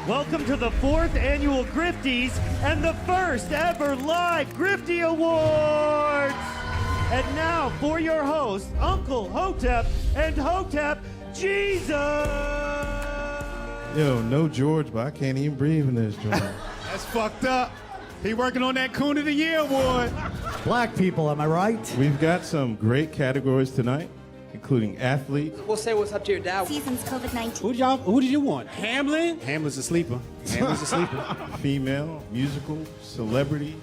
Welcome to the 4th annual Grifties and the first ever live Grifty Awards. And now for your hosts, Uncle Hotep and Hotep Jesus. Yo, no George, but I can't even breathe in this joint. That's fucked up. He working on that Coon of the Year award. Black people, am I right? We've got some great categories tonight, including athletes. We'll say what's up to your dad. Season's COVID-19. Who did you want? Hamlin? Hamlin's a sleeper. Hamlin's a sleeper. Female, musical, celebrity,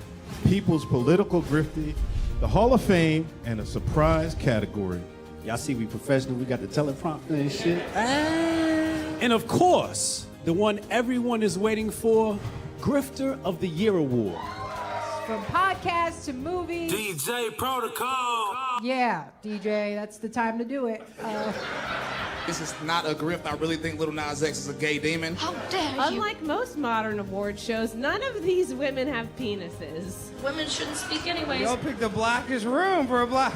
people's political grifty, the Hall of Fame, and a surprise category. Y'all see we professional. We got the teleprompter and shit. And of course, the one everyone is waiting for, Grifter of the Year Award. From podcasts to movies. DJ Protocol. Yeah, DJ, that's the time to do it. This is not a grift. I really think Lil Nas X is a gay demon. How dare you? Unlike most modern award shows, none of these women have penises. Women shouldn't speak anyways. Y'all picked the blackest room for a black.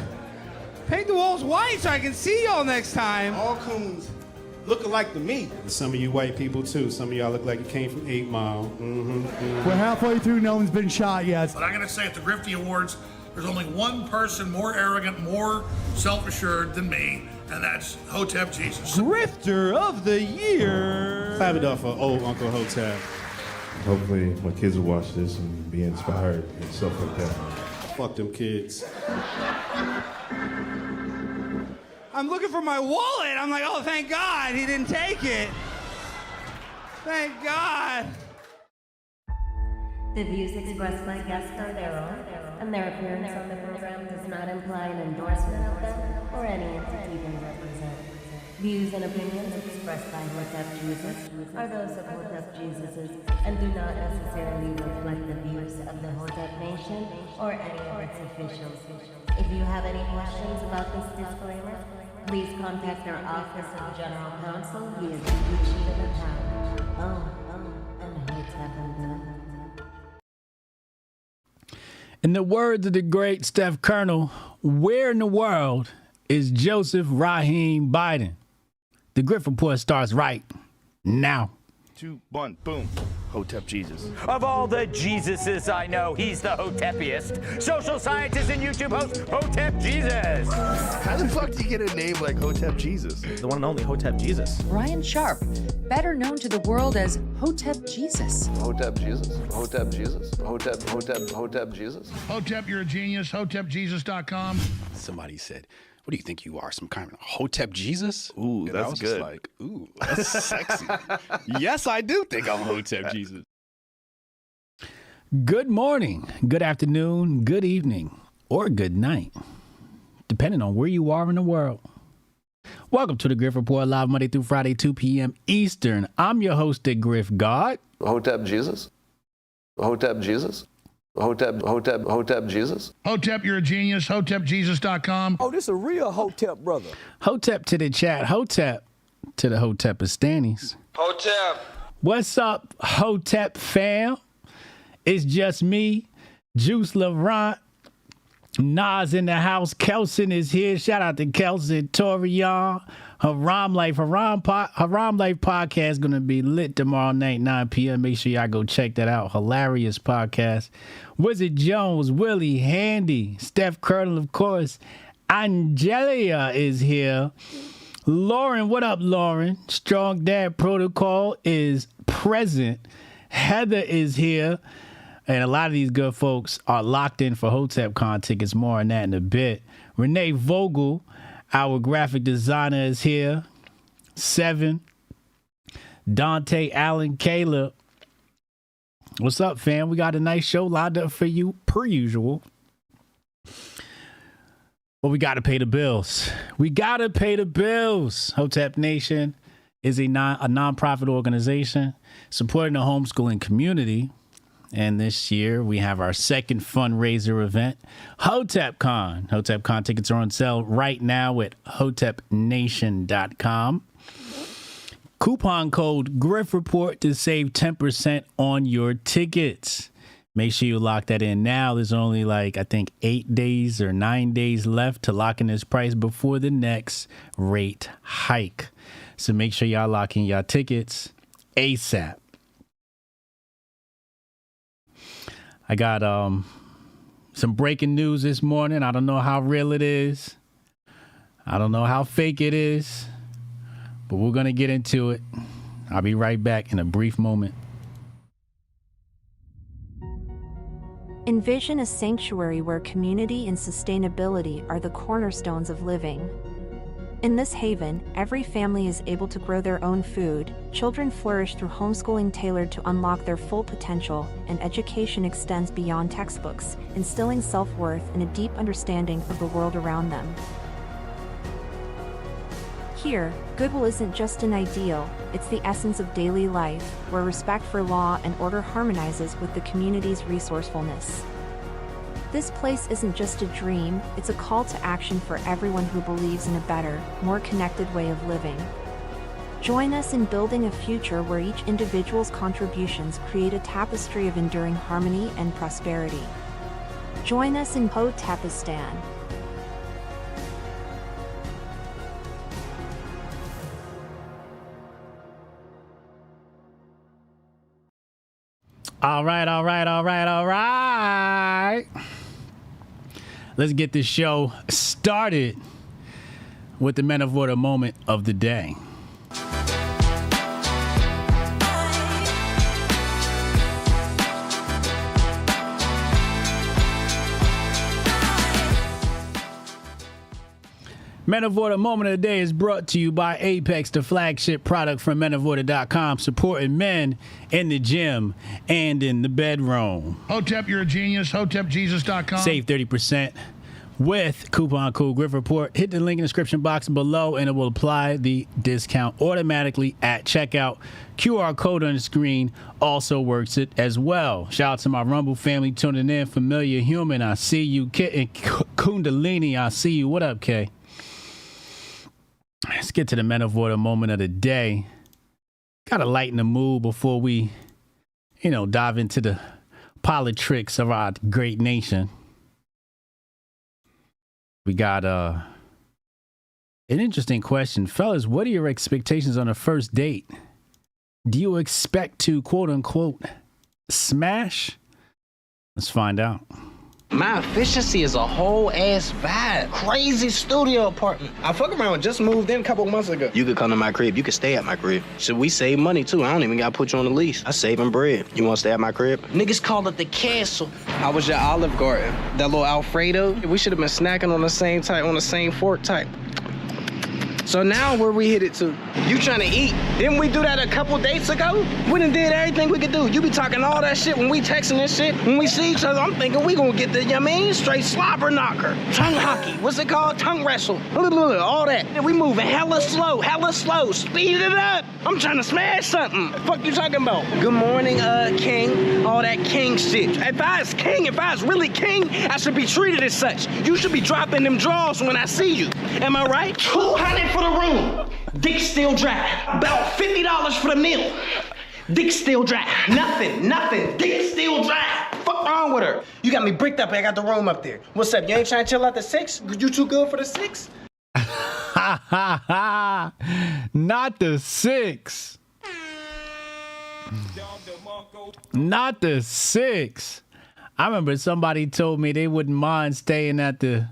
Paint the walls white so I can see y'all next time. All coons looking like to me. Some of you white people too. Some of y'all look like you came from 8 Mile. We're halfway through, no one's been shot yet. But I'm going to say at the Grifty Awards, there's only one person more arrogant, more self-assured than me, and that's Hotep Jesus. Grifter of the Year. Clap it up for old Uncle Hotep. Hopefully my kids will watch this and be inspired and stuff like that. Fuck them kids. I'm looking for my wallet. I'm like, oh, thank God he didn't take it. Thank God. The views expressed by guests are their own, and their appearance on the program does not imply an endorsement of them or any entity they represent. Views and opinions expressed by Hotep Jesus are those of Hotep Jesus's and do not necessarily reflect the views of the Hotep Nation or any of its officials. If you have any questions about this disclaimer, please contact our Office of General Counsel via the sheet of the town. And Hotep and them. In the words of the great Steph Colonel, where in the world is Joseph Raheem Biden? The Grift Report starts right now. 2, 1, boom. Hotep Jesus. Of all the Jesuses I know, he's the Hotepiest. Social scientist and YouTube host, Hotep Jesus. How the fuck do you get a name like Hotep Jesus? The one and only Hotep Jesus. Ryan Sharp, better known to the world as Hotep Jesus. Hotep Jesus. Hotep Jesus. Hotep Jesus. Hotep, you're a genius. HotepJesus.com. Somebody said, what do you think you are, some kind of Hotep Jesus? Ooh, and that's I was good. Just like, ooh, that's sexy. Yes, I do think I'm Hotep Jesus. Good morning, good afternoon, good evening, or good night, depending on where you are in the world. Welcome to the Grift Report, live Monday through Friday, 2 p.m. Eastern. I'm your host, the Grift God. Hotep Jesus. Hotep Jesus. Hotep Jesus. Hotep, you're a genius. HotepJesus.com. Oh, this a real Hotep brother. Hotep to the chat, Hotep to the Hotepistanis. Hotep. What's up, Hotep fam? It's just me, Juice Laurent, Nas in the house. Kelson is here. Shout out to Kelson, Torian, Haram Life. Haram Life podcast going to be lit tomorrow night, 9 p.m. Make sure y'all go check that out. Hilarious podcast. Wizard Jones, Willie, Handy, Steph Colonel, of course. Angelia is here. Lauren, what up, Lauren? Strong Dad Protocol is present. Heather is here. And a lot of these good folks are locked in for HotepCon tickets. More on that in a bit. Renee Vogel, our graphic designer, is here. 7. Dante Allen Caleb. What's up, fam? We got a nice show lined up for you, per usual. But we got to pay the bills. We got to pay the bills. Hotep Nation is a nonprofit organization supporting the homeschooling community. And this year, we have our second fundraiser event, HotepCon. HotepCon tickets are on sale right now at hotepnation.com. Coupon code Grift Report to save 10% on your tickets. Make sure you lock that in now. There's only 8 days or 9 days left to lock in this price before the next rate hike. So make sure y'all lock in y'all tickets ASAP. I got some breaking news this morning. I don't know how real it is. I don't know how fake it is, but we're going to get into it. I'll be right back in a brief moment. Envision a sanctuary where community and sustainability are the cornerstones of living. In this haven, every family is able to grow their own food, children flourish through homeschooling tailored to unlock their full potential, and education extends beyond textbooks, instilling self-worth and a deep understanding of the world around them. Here, goodwill isn't just an ideal, it's the essence of daily life, where respect for law and order harmonizes with the community's resourcefulness. This place isn't just a dream, it's a call to action for everyone who believes in a better, more connected way of living. Join us in building a future where each individual's contributions create a tapestry of enduring harmony and prosperity. Join us in Hotepistan. All right. Let's get this show started with the Men of Order moment of the day. Men of Order moment of the day is brought to you by Apex, the flagship product from menoforder.com, supporting men in the gym and in the bedroom. Hotep, you're a genius. HotepJesus.com. Save 30% with coupon code Grift Report. Hit the link in the description box below and it will apply the discount automatically at checkout. QR code on the screen also works it as well. Shout out to my Rumble family tuning in. Familiar Human, I see you. Kit and Kundalini, I see you. What up, Kay? Let's get to the Men of Order moment of the day. Gotta lighten the mood before we, dive into the politics of our great nation. We got an interesting question. Fellas, what are your expectations on a first date? Do you expect to, quote unquote, smash? Let's find out. My efficiency is a whole ass vibe. Crazy studio apartment. I fuck around, just moved in a couple months ago. You could come to my crib. You could stay at my crib. So we save money too. I don't even gotta put you on the lease. I saving bread. You wanna stay at my crib? Niggas call it the castle. How was your Olive Garden? That little Alfredo? We should have been snacking on the same type, on the same fork type. So now where we headed to? You trying to eat? Didn't we do that a couple dates ago? We done did everything we could do. You be talking all that shit when we texting this shit. When we see each other, I'm thinking we gonna get the, straight slobber knocker. Tongue hockey. What's it called? Tongue wrestle. All that. We moving hella slow. Speed it up. I'm trying to smash something. Fuck you talking about? Good morning, king. All that king shit. If I was really king, I should be treated as such. You should be dropping them draws when I see you. Am I right? 200 for the room. Dick still dry. About $50 for the meal. Dick still dry. Nothing. Dick still dry. Fuck wrong with her? You got me bricked up. I got the room up there. What's up? You ain't trying to chill out the 6? You too good for the 6? Not the 6. Not the 6. I remember somebody told me they wouldn't mind staying at the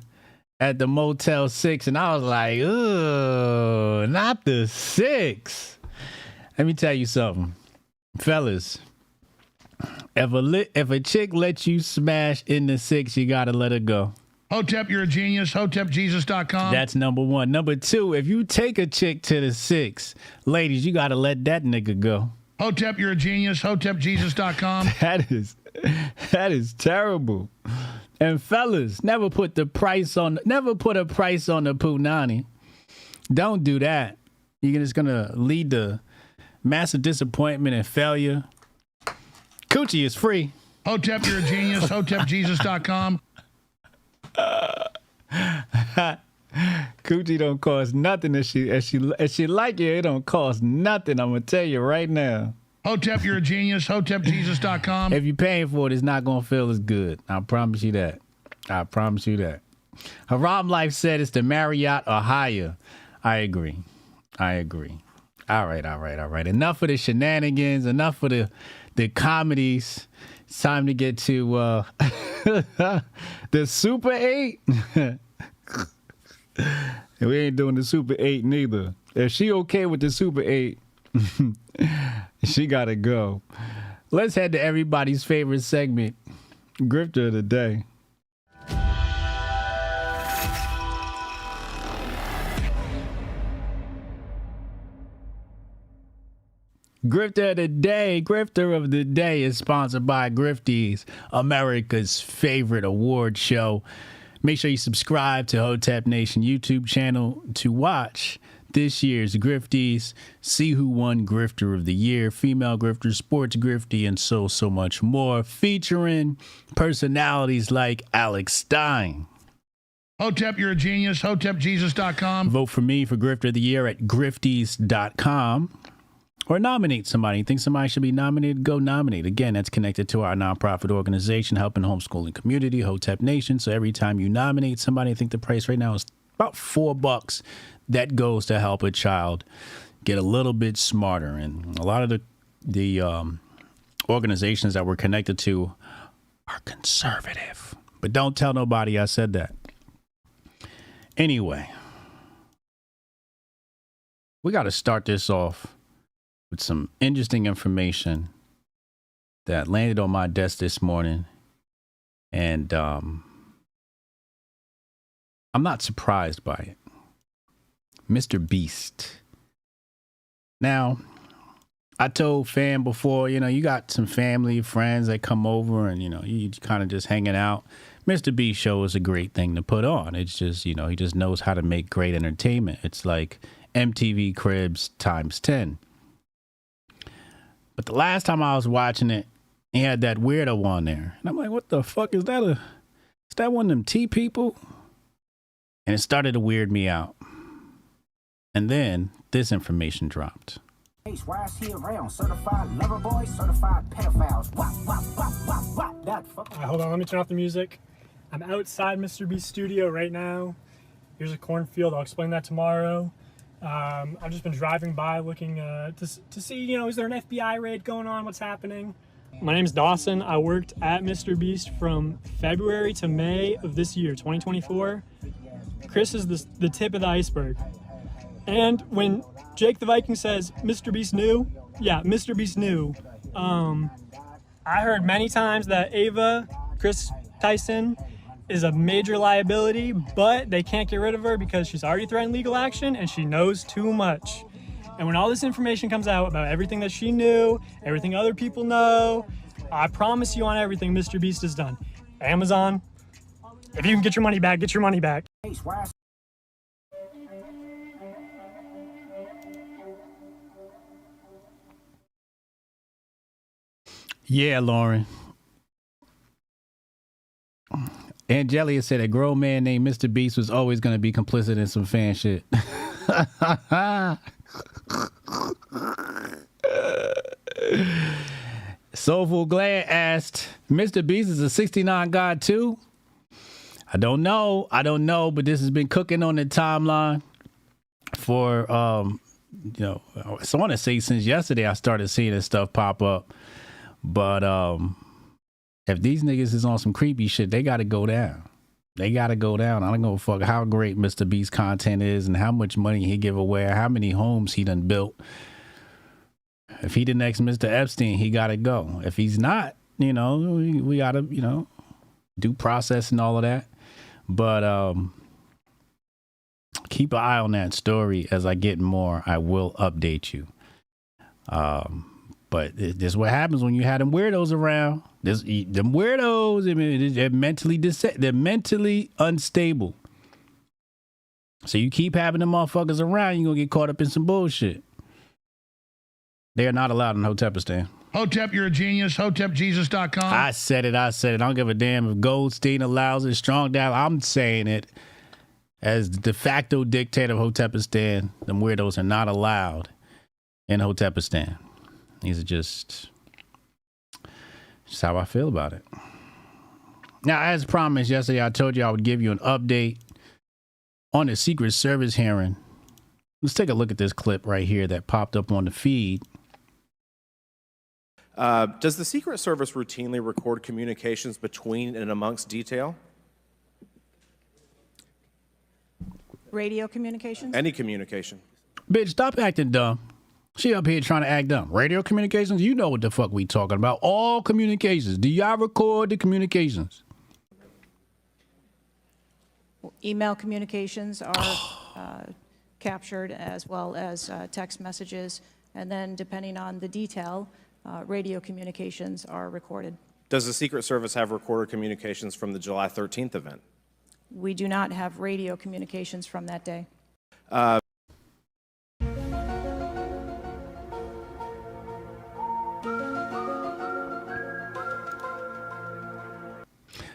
Motel 6, and I was like, ugh, not the 6. Let me tell you something, fellas. If a chick lets you smash in the 6, you gotta let her go. Hotep, you're a genius. HotepJesus.com. That's number 1. Number 2, if you take a chick to the 6, ladies, you gotta let that nigga go. Hotep, you're a genius. HotepJesus.com. That is terrible. And fellas, never put a price on the punani. Don't do that. You're just gonna lead to massive disappointment and failure. Coochie is free. Hotep, you're a genius. HotepJesus.com. Coochie don't cost nothing. If she like you, it don't cost nothing. I'm gonna tell you right now. Hotep, you're a genius. HotepJesus.com. If you're paying for it, it's not gonna feel as good. I promise you that. Haram Life said it's the Marriott or higher. I agree. All right. Enough of the shenanigans. Enough of the comedies. It's time to get to the Super 8. We ain't doing the Super 8 neither. If she okay with the Super 8, she gotta go. Let's head to everybody's favorite segment, Grifter of the Day. Grifter of the Day is sponsored by Grifty's, America's favorite award show. Make sure you subscribe to Hotep Nation YouTube channel to watch this year's Grifties, see who won Grifter of the Year, female Grifter, sports Grifty, and so much more, featuring personalities like Alex Stein. Hotep, you're a genius. HotepJesus.com. Vote for me for Grifter of the Year at Grifties.com. Or nominate somebody. You think somebody should be nominated? Go nominate. Again, that's connected to our nonprofit organization, helping homeschooling community, Hotep Nation. So every time you nominate somebody, I think the price right now is about $4. That goes to help a child get a little bit smarter. And a lot of the organizations that we're connected to are conservative. But don't tell nobody I said that. Anyway, we got to start this off with some interesting information that landed on my desk this morning. And I'm not surprised by it. Mr. Beast. Now, I told fam before, you got some family, friends that come over and, you kind of just hanging out. Mr. Beast show is a great thing to put on. It's just, he just knows how to make great entertainment. It's like MTV Cribs times 10. But the last time I was watching it, he had that weirdo on there. And I'm like, what the fuck is that? Is that one of them T people? And it started to weird me out. And then this information dropped. Why is he around? Certified lover boy, certified pedophiles. Wop. That fuck. Hold on, let me turn off the music. I'm outside Mr. Beast's studio right now. Here's a cornfield. I'll explain that tomorrow. I've just been driving by looking to see, is there an FBI raid going on? What's happening? My name's Dawson. I worked at Mr. Beast from February to May of this year, 2024. Chris is the tip of the iceberg. And when Jake the Viking says, Mr. Beast knew, yeah, Mr. Beast knew. I heard many times that Ava, Chris Tyson, is a major liability, but they can't get rid of her because she's already threatened legal action and she knows too much. And when all this information comes out about everything that she knew, everything other people know, I promise you on everything Mr. Beast has done. Amazon, if you can get your money back, get your money back. Yeah, Lauren. Angelia said a grown man named Mr. Beast was always going to be complicit in some fan shit. Soulful Glad asked, Mr. Beast is a 69 god too? I don't know, but this has been cooking on the timeline for, so I want to say since yesterday I started seeing this stuff pop up. But if these niggas is on some creepy shit, they got to go down. I don't give a fuck how great Mr. Beast's content is and how much money he give away, how many homes he done built. If he the next Mr. Epstein, he got to go. If he's not, we got to, due process and all of that. But keep an eye on that story. As I get more, I will update you. But this is what happens when you have them weirdos around. Them weirdos, they're mentally unstable. So you keep having them motherfuckers around, you're going to get caught up in some bullshit. They are not allowed in Hotepistan. Hotep, you're a genius. HotepJesus.com. I said it. I don't give a damn if Goldstein allows it. Strong down. I'm saying it. As the de facto dictator of Hotepistan, them weirdos are not allowed in Hotepistan. These are just how I feel about it. Now, as promised yesterday, I told you I would give you an update on the Secret Service hearing. Let's take a look at this clip right here that popped up on the feed. Does the Secret Service routinely record communications between and amongst detail? Radio communications? Any communication? Bitch, stop acting dumb. She up here trying to act dumb. Radio communications? You know what the fuck we talking about. All communications. Do y'all record the communications? Email communications are captured, as well as text messages. And then, depending on the detail, radio communications are recorded. Does the Secret Service have recorded communications from the July 13th event? We do not have radio communications from that day.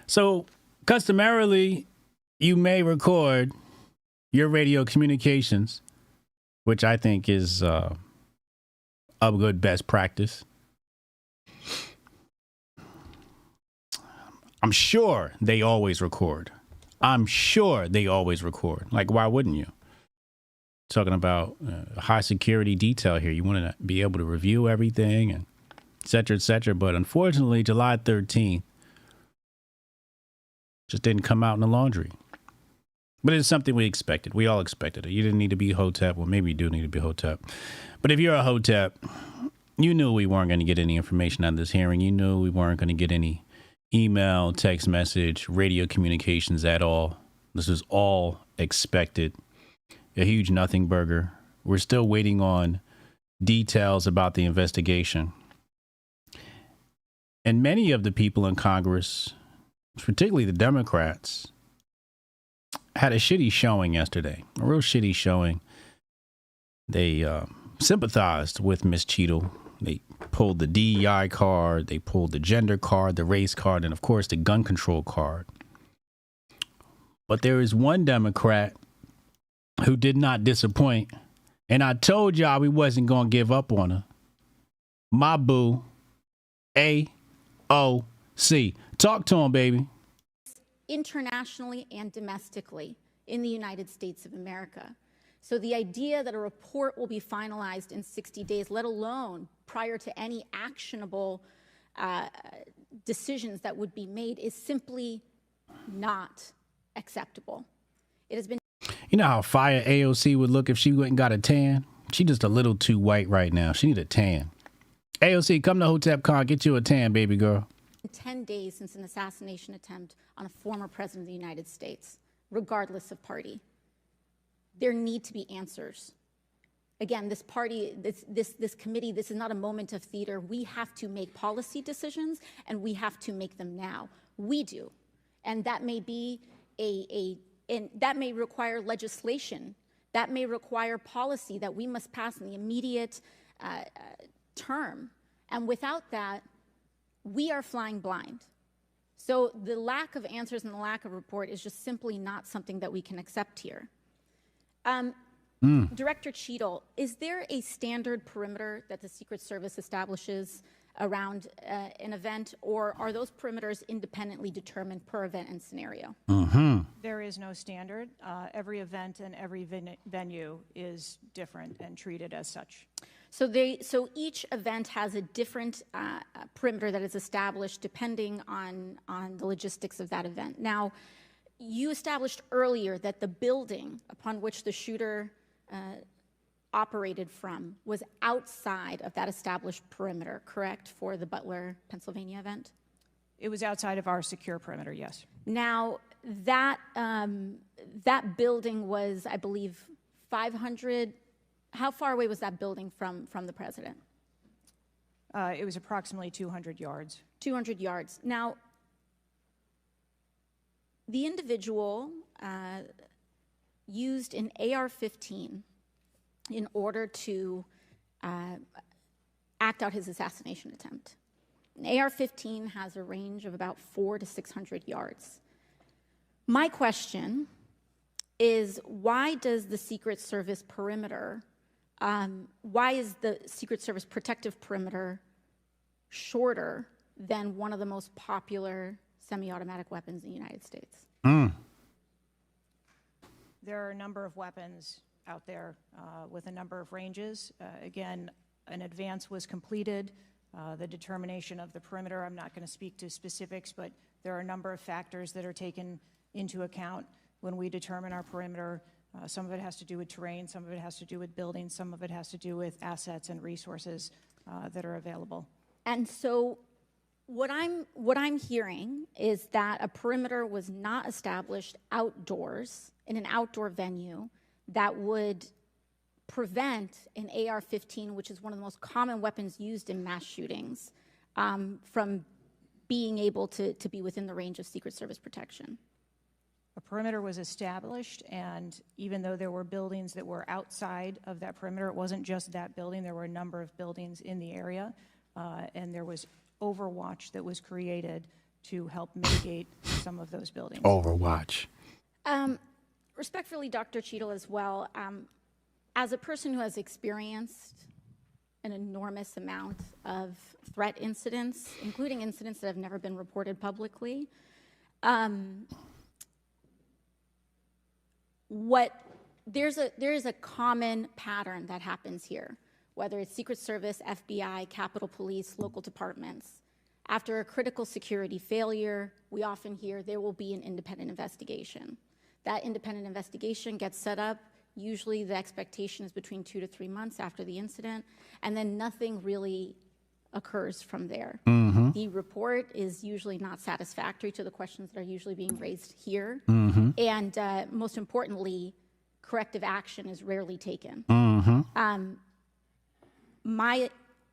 So, customarily, you may record your radio communications, which I think is a good best practice. I'm sure they always record. Like, why wouldn't you? Talking about high security detail here. You want to be able to review everything and et cetera, et cetera. But unfortunately, July 13th just didn't come out in the laundry. But it's something we expected. We all expected it. You didn't need to be Hotep. Well, maybe you do need to be Hotep. But if you're a Hotep, you knew we weren't going to get any information out of this hearing. You knew we weren't going to get any email, text message, radio communications at all. This is all expected. A huge nothing burger. We're still waiting on details about the investigation. And many of the people in Congress, particularly the Democrats, had a shitty showing yesterday, a real shitty showing. They sympathized with Miss Cheadle. They pulled the DEI card, they pulled the gender card, the race card, and of course the gun control card. But there is one Democrat who did not disappoint, and I told y'all we wasn't going to give up on her. My boo, AOC. Talk to him, baby. Internationally and domestically in the United States of America. So the idea that a report will be finalized in 60 days, let alone prior to any actionable decisions that would be made, is simply not acceptable. It has been. You know how fire AOC would look if she went and got a tan? She just a little too white right now. She need a tan. AOC, come to HotepCon, get you a tan, baby girl. 10 days since an assassination attempt on a former president of the United States, regardless of party. There need to be answers. Again, this party, this committee, this is not a moment of theater. We have to make policy decisions, and we have to make them now. We do. And that may be and that may require legislation. That may require policy that we must pass in the immediate term. And without that, we are flying blind. So the lack of answers and the lack of report is just simply not something that we can accept here. Director Cheadle, is there a standard perimeter that the Secret Service establishes around an event, or are those perimeters independently determined per event and scenario? There is no standard. Every event and every venue is different and treated as such. So each event has a different perimeter that is established depending on the logistics of that event. Now, you established earlier that the building upon which the shooter operated from was outside of that established perimeter, correct, for the Butler, Pennsylvania event? It was outside of our secure perimeter, yes. Now, that building was, I believe, 500. How far away was that building from the president? It was approximately 200 yards. 200 yards. Now, the individual used an AR-15 in order to act out his assassination attempt. An AR-15 has a range of about 400 to 600 yards. My question is, why does the Secret Service perimeter, why is the Secret Service protective perimeter shorter than one of the most popular semi-automatic weapons in the United States? There are a number of weapons out there with a number of ranges. Again, an advance was completed The determination of the perimeter, I'm not going to speak to specifics, but there are a number of factors that are taken into account when we determine our perimeter. Some of it has to do with terrain, some of it has to do with buildings, some of it has to do with assets and resources that are available. And so what I'm hearing is that a perimeter was not established outdoors in an outdoor venue that would prevent an AR-15, which is one of the most common weapons used in mass shootings, from being able to be within the range of Secret Service protection. A perimeter was established, and even though there were buildings that were outside of that perimeter, it wasn't just that building. There were a number of buildings in the area, and there was overwatch that was created to help mitigate some of those buildings. Overwatch. Respectfully, Dr. Cheadle, as well, as a person who has experienced an enormous amount of threat incidents, including incidents that have never been reported publicly, there is a common pattern that happens here, whether it's Secret Service, FBI, Capitol Police, local departments. After a critical security failure, we often hear there will be an independent investigation. That independent investigation gets set up. Usually the expectation is between 2 to 3 months after the incident, and then nothing really occurs from there. Mm-hmm. The report is usually not satisfactory to the questions that are usually being raised here. Mm-hmm. And most importantly, corrective action is rarely taken. Mm-hmm.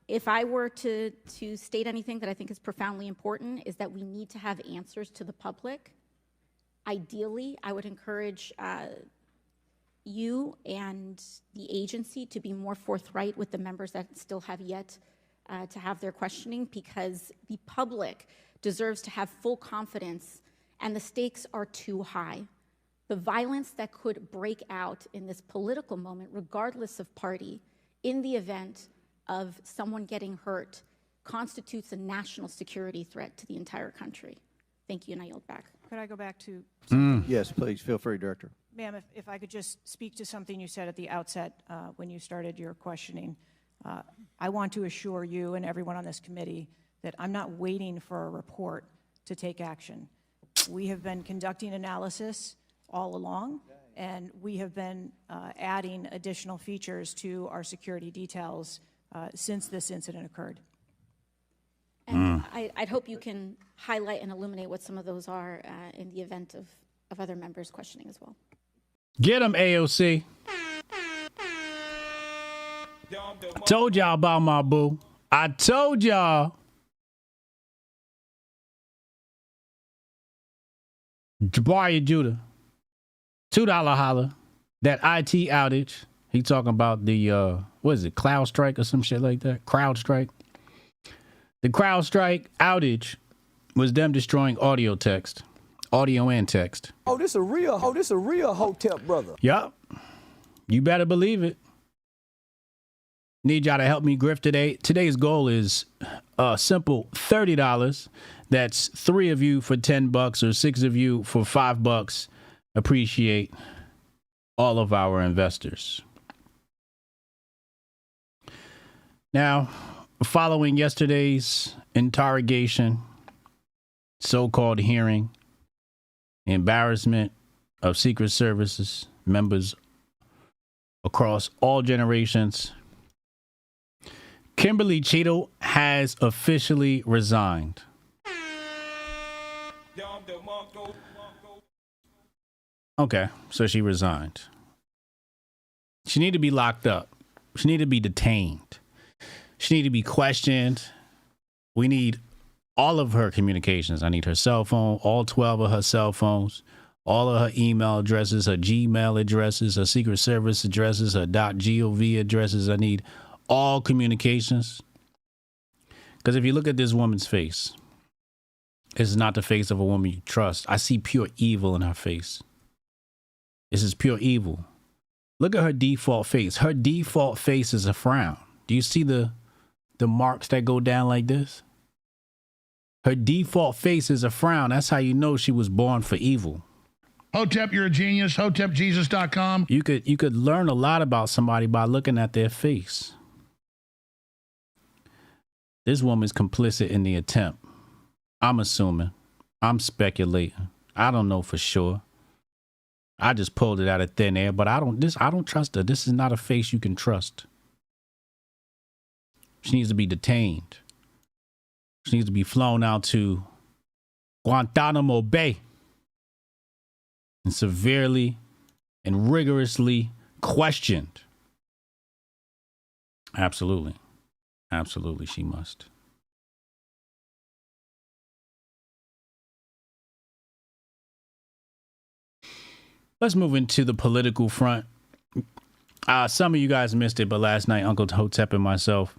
If I were to state anything that I think is profoundly important, is that we need to have answers to the public. Ideally, I would encourage you and the agency to be more forthright with the members that still have yet to have their questioning, because the public deserves to have full confidence, and the stakes are too high. The violence that could break out in this political moment, regardless of party, in the event of someone getting hurt, constitutes a national security threat to the entire country. Thank you, and I yield back. Could I go back to Yes, please, feel free, Director. Ma'am, if I could just speak to something you said at the outset when you started your questioning. I want to assure you and everyone on this committee that I'm not waiting for a report to take action. We have been conducting analysis all along, and we have been adding additional features to our security details since this incident occurred. And I'd hope you can highlight and illuminate what some of those are in the event of other members questioning as well. Get him, AOC. Told y'all about my boo. I told y'all. Jabari Judah. $2 holla. That IT outage. He talking about the, what is it, Cloud Strike or some shit like that? Crowd Strike. The Crowd Strike outage was them destroying audio and text. Oh, this a real Hotep brother. Yup. You better believe it. Need y'all to help me grift today. Today's goal is a simple $30. That's 3 of you for $10 or 6 of you for $5. Appreciate all of our investors. Now, following yesterday's interrogation, so-called hearing, embarrassment of Secret Services members across all generations, Kimberly Cheadle has officially resigned. Okay, so she resigned. She need to be locked up. She need to be detained. She need to be questioned. We need all of her communications. I need her cell phone, all 12 of her cell phones, all of her email addresses, her Gmail addresses, her Secret Service addresses, her .gov addresses. I need all communications. Because if you look at this woman's face, this is not the face of a woman you trust. I see pure evil in her face. This is pure evil. Look at her default face. Her default face is a frown. Do you see the marks that go down like this? Her default face is a frown. That's how you know she was born for evil. Hotep, you're a genius. HotepJesus.com. You could learn a lot about somebody by looking at their face. This woman's complicit in the attempt. I'm assuming. I'm speculating. I don't know for sure. I just pulled it out of thin air, but I don't trust her. This is not a face you can trust. She needs to be detained. She needs to be flown out to Guantanamo Bay and severely and rigorously questioned. Absolutely. Absolutely, she must. Let's move into the political front. Some of you guys missed it, but last night, Uncle Hotep and myself,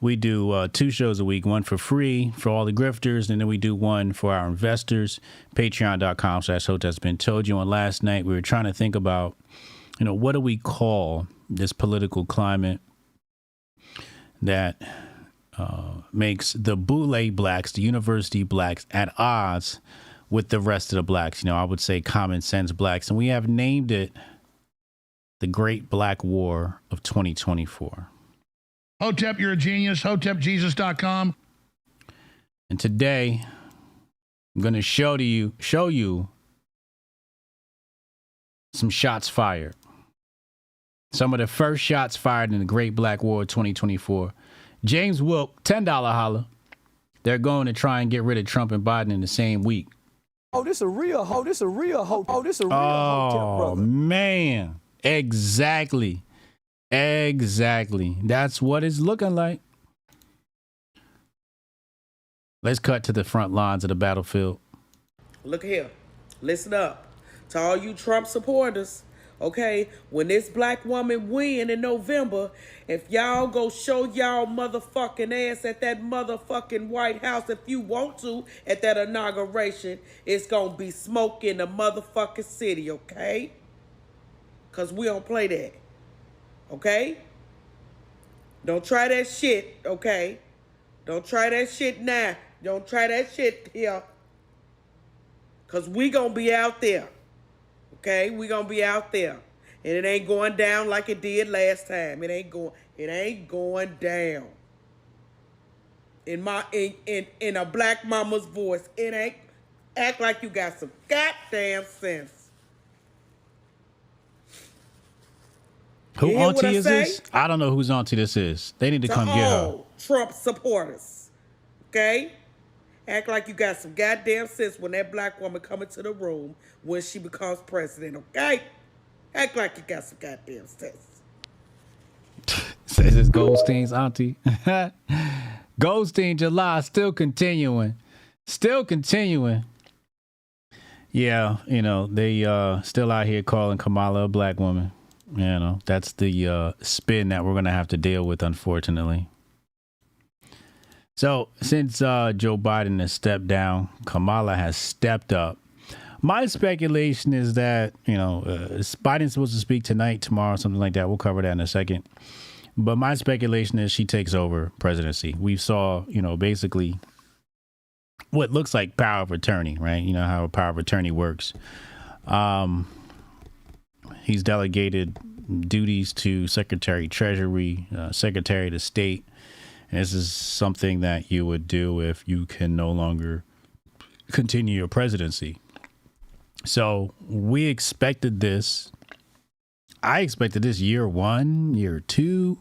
we do 2 shows a week, one for free for all the grifters, and then we do one for our investors, patreon.com/Hotep's Been Told You. And last night, we were trying to think about, what do we call this political climate that makes the Boule blacks, the university blacks, at odds with the rest of the blacks. I would say common sense blacks. And we have named it the Great Black War of 2024. Hotep, you're a genius. HotepJesus.com. And today, I'm going to show you some shots fired. Some of the first shots fired in the Great Black War of 2024. James Wilk, $10 holla. They're going to try and get rid of Trump and Biden in the same week. Oh, this a real Hotep. Hotep, Oh, brother. man. Exactly. That's what it's looking like. Let's cut to the front lines of the battlefield. Look here. Listen up. To all you Trump supporters, okay? When this black woman win in November, if y'all go show y'all motherfucking ass at that motherfucking White House, if you want to, at that inauguration, it's gonna be smoke in the motherfucking city, okay? Because we don't play that, okay? Don't try that shit, okay? Don't try that shit now. Don't try that shit here. Because we gonna be out there, okay? We gonna be out there. And it ain't going down like it did last time. It ain't going down. In a black mama's voice, it ain't. Act like you got some goddamn sense. Who auntie is this? I don't know whose auntie this is. They need to come get her. Trump supporters, okay? Act like you got some goddamn sense when that black woman come into the room when she becomes president, okay? Act like you got some goddamn sense. Says it's Goldstein's auntie. Goldstein July still continuing. Yeah, they still out here calling Kamala a black woman. That's the spin that we're going to have to deal with, unfortunately. So since Joe Biden has stepped down, Kamala has stepped up. My speculation is that, Biden's supposed to speak tonight, tomorrow, something like that. We'll cover that in a second. But my speculation is she takes over presidency. We saw, basically what looks like power of attorney, right? You know how a power of attorney works. He's delegated duties to Secretary Treasury, Secretary of State. And this is something that you would do if you can no longer continue your presidency. So we expected this. I expected this year 1, year 2.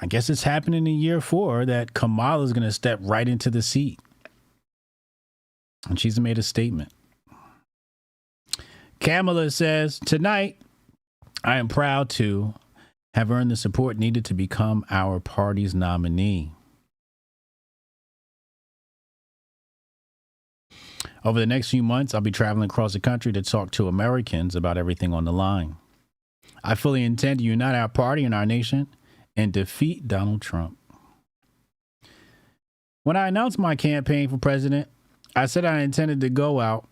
I guess it's happening in year 4 that Kamala is going to step right into the seat. And she's made a statement. Kamala says, tonight, I am proud to have earned the support needed to become our party's nominee. Over the next few months, I'll be traveling across the country to talk to Americans about everything on the line. I fully intend to unite our party and our nation and defeat Donald Trump. When I announced my campaign for president, I said I intended to go out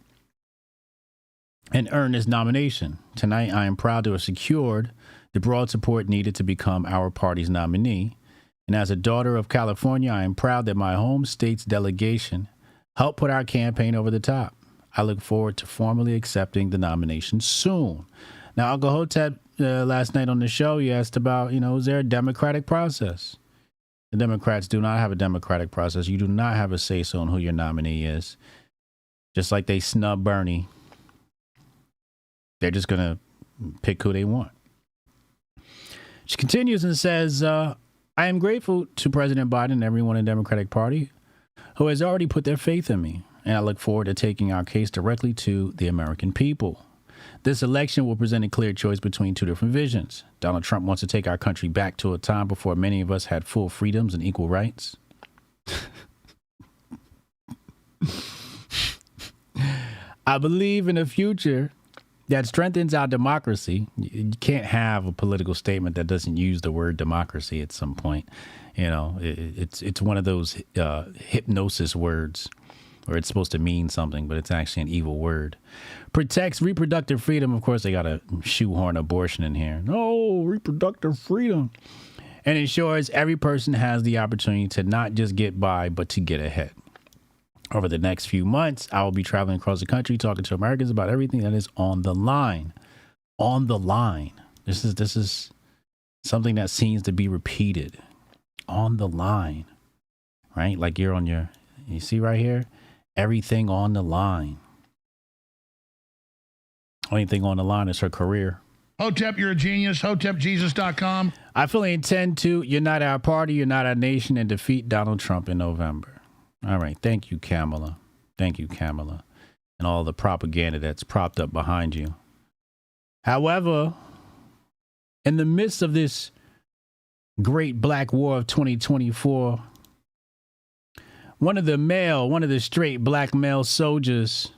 and earn this nomination. Tonight, I am proud to have secured the broad support needed to become our party's nominee. And as a daughter of California, I am proud that my home state's delegation helped put our campaign over the top. I look forward to formally accepting the nomination soon. Now, Uncle Hotep, last night on the show, you asked about, is there a democratic process? The Democrats do not have a democratic process. You do not have a say-so on who your nominee is. Just like they snub Bernie, they're just going to pick who they want. She continues and says, I am grateful to President Biden and everyone in the Democratic Party who has already put their faith in me, and I look forward to taking our case directly to the American people. This election will present a clear choice between two different visions. Donald Trump wants to take our country back to a time before many of us had full freedoms and equal rights. I believe in a future that strengthens our democracy. You can't have a political statement that doesn't use the word democracy at some point. You know, it's one of those hypnosis words where it's supposed to mean something, but it's actually an evil word. Protects reproductive freedom. Of course, they got to shoehorn abortion in here. No, reproductive freedom. And ensures every person has the opportunity to not just get by, but to get ahead. Over the next few months, I will be traveling across the country, talking to Americans about everything that is on the line. On the line. This is something that seems to be repeated. On the line. Right? Like you're on your, you see right here? Everything on the line. Only thing on the line is her career. Hotep, you're a genius. HotepJesus.com. I fully intend to unite our party, unite our nation, and defeat Donald Trump in November. All right. Thank you, Kamala. Thank you, Kamala. And all the propaganda that's propped up behind you. However, in the midst of this great black war of 2024, one of the straight black male soldiers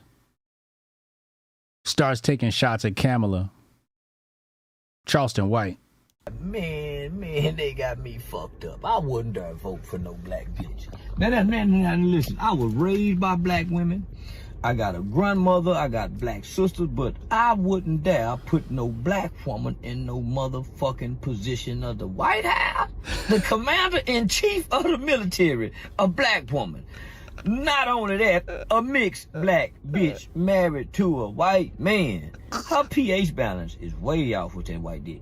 starts taking shots at Kamala. Charleston White. Man, they got me fucked up. I wouldn't dare vote for no black bitch. Now, listen, I was raised by black women. I got a grandmother, I got black sisters, but I wouldn't dare put no black woman in no motherfucking position of the White House. The commander-in-chief of the military, a black woman. Not only that, a mixed black bitch married to a white man. Her pH balance is way off with that white dick.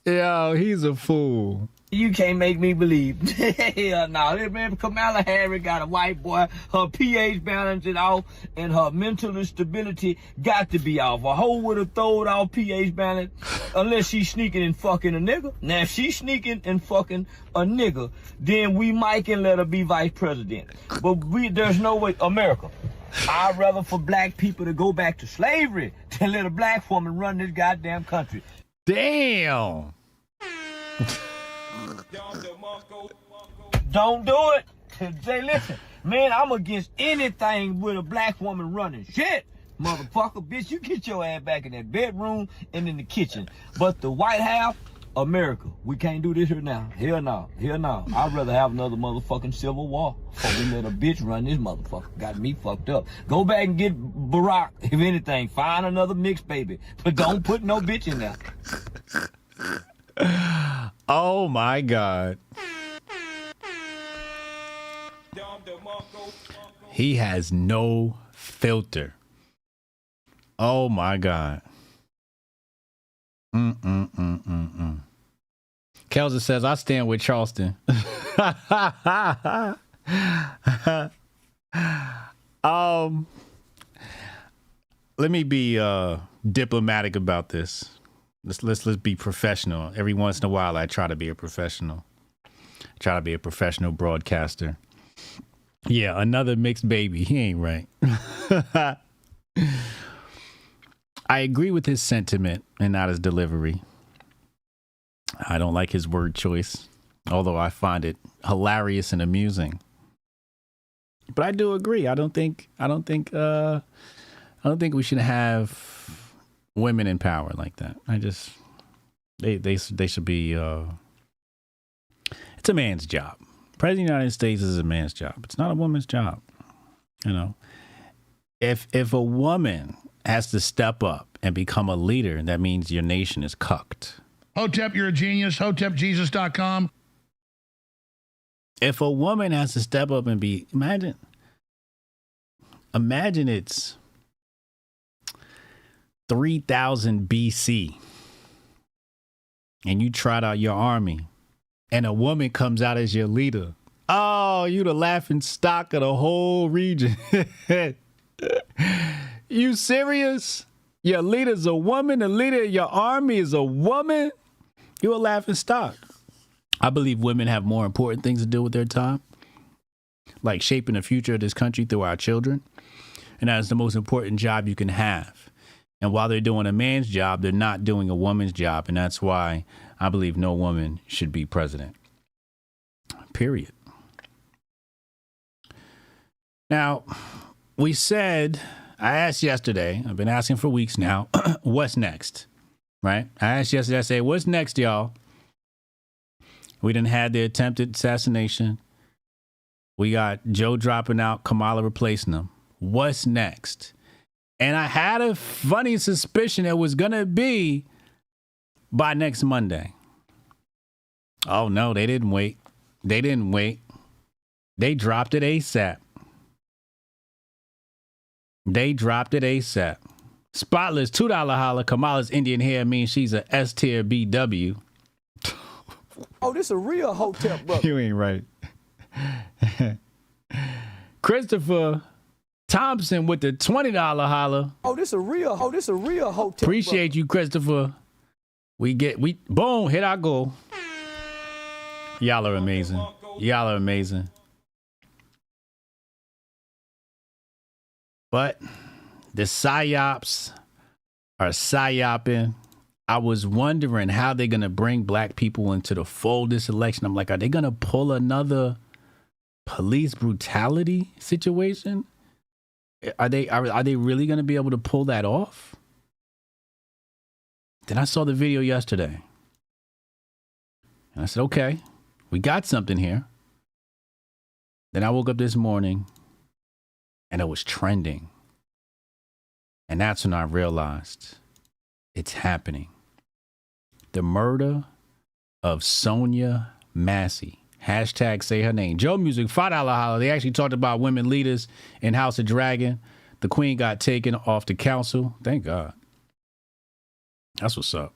Yo, he's a fool. You can't make me believe. Hell no. Man, Kamala Harris got a white boy. Her pH balance is off, and her mental stability got to be off. A hoe would have thrown off pH balance unless she's sneaking and fucking a nigga. Now, if she's sneaking and fucking a nigga, then we might can let her be vice president. But there's no way. America, I'd rather for black people to go back to slavery than let a black woman run this goddamn country. Damn. Don't do it. Say, listen, man, I'm against anything with a black woman running shit. Motherfucker, bitch, you get your ass back in that bedroom and in the kitchen. But the White House, America, we can't do this here now. Hell no. Hell no. I'd rather have another motherfucking civil war before we let a bitch run this motherfucker. Got me fucked up. Go back and get Barack, if anything. Find another mixed baby. But don't put no bitch in there. Oh my God. He has no filter. Oh my God. Kelsa says, I stand with Charleston. Let me be diplomatic about this. Let's be professional. Every once in a while, I try to be a professional. Try to be a professional broadcaster. Yeah, another mixed baby. He ain't right. I agree with his sentiment and not his delivery. I don't like his word choice, although I find it hilarious and amusing. But I do agree. I don't think we should have women in power like that. They should be. It's a man's job. President of the United States is a man's job. It's not a woman's job. You know, if a woman has to step up and become a leader, that means your nation is cucked. Hotep, you're a genius. HotepJesus.com. If a woman has to step up and be, imagine it's 3000 BC and you trot out your army and a woman comes out as your leader, oh, you the laughing stock of the whole region. You serious? Your leader's a woman? The leader of your army is a woman? You a laughing stock. I believe women have more important things to do with their time, like shaping the future of this country through our children. And that is the most important job you can have. And while they're doing a man's job, they're not doing a woman's job. And that's why I believe no woman should be president. Period. Now, we said, I asked yesterday, I've been asking for weeks now, what's next? Right? I asked yesterday, I said, what's next, y'all? We done had the attempted assassination. We got Joe dropping out, Kamala replacing him. What's next? And I had a funny suspicion it was going to be by next Monday. Oh, no, they didn't wait. They didn't wait. They dropped it ASAP. They dropped it ASAP. Spotless $2 holla. Kamala's Indian hair means she's a S tier BW. Oh, this a real Hotep, brother. You ain't right. Christopher Thompson with the $20 holla. Oh, this a real Hotep. Appreciate you, Christopher. We boom, hit our goal. Y'all are amazing. Y'all are amazing. But the psyops are psyoping. I was wondering how they're going to bring black people into the fold this election. I'm like, are they going to pull another police brutality situation? Are they really going to be able to pull that off? Then I saw the video yesterday. And I said, okay, we got something here. Then I woke up this morning and it was trending. And that's when I realized it's happening. The murder of Sonia Massey. Hashtag say her name. Joe Music, $5 holla. They actually talked about women leaders in House of Dragon. The queen got taken off the council. Thank God. That's what's up.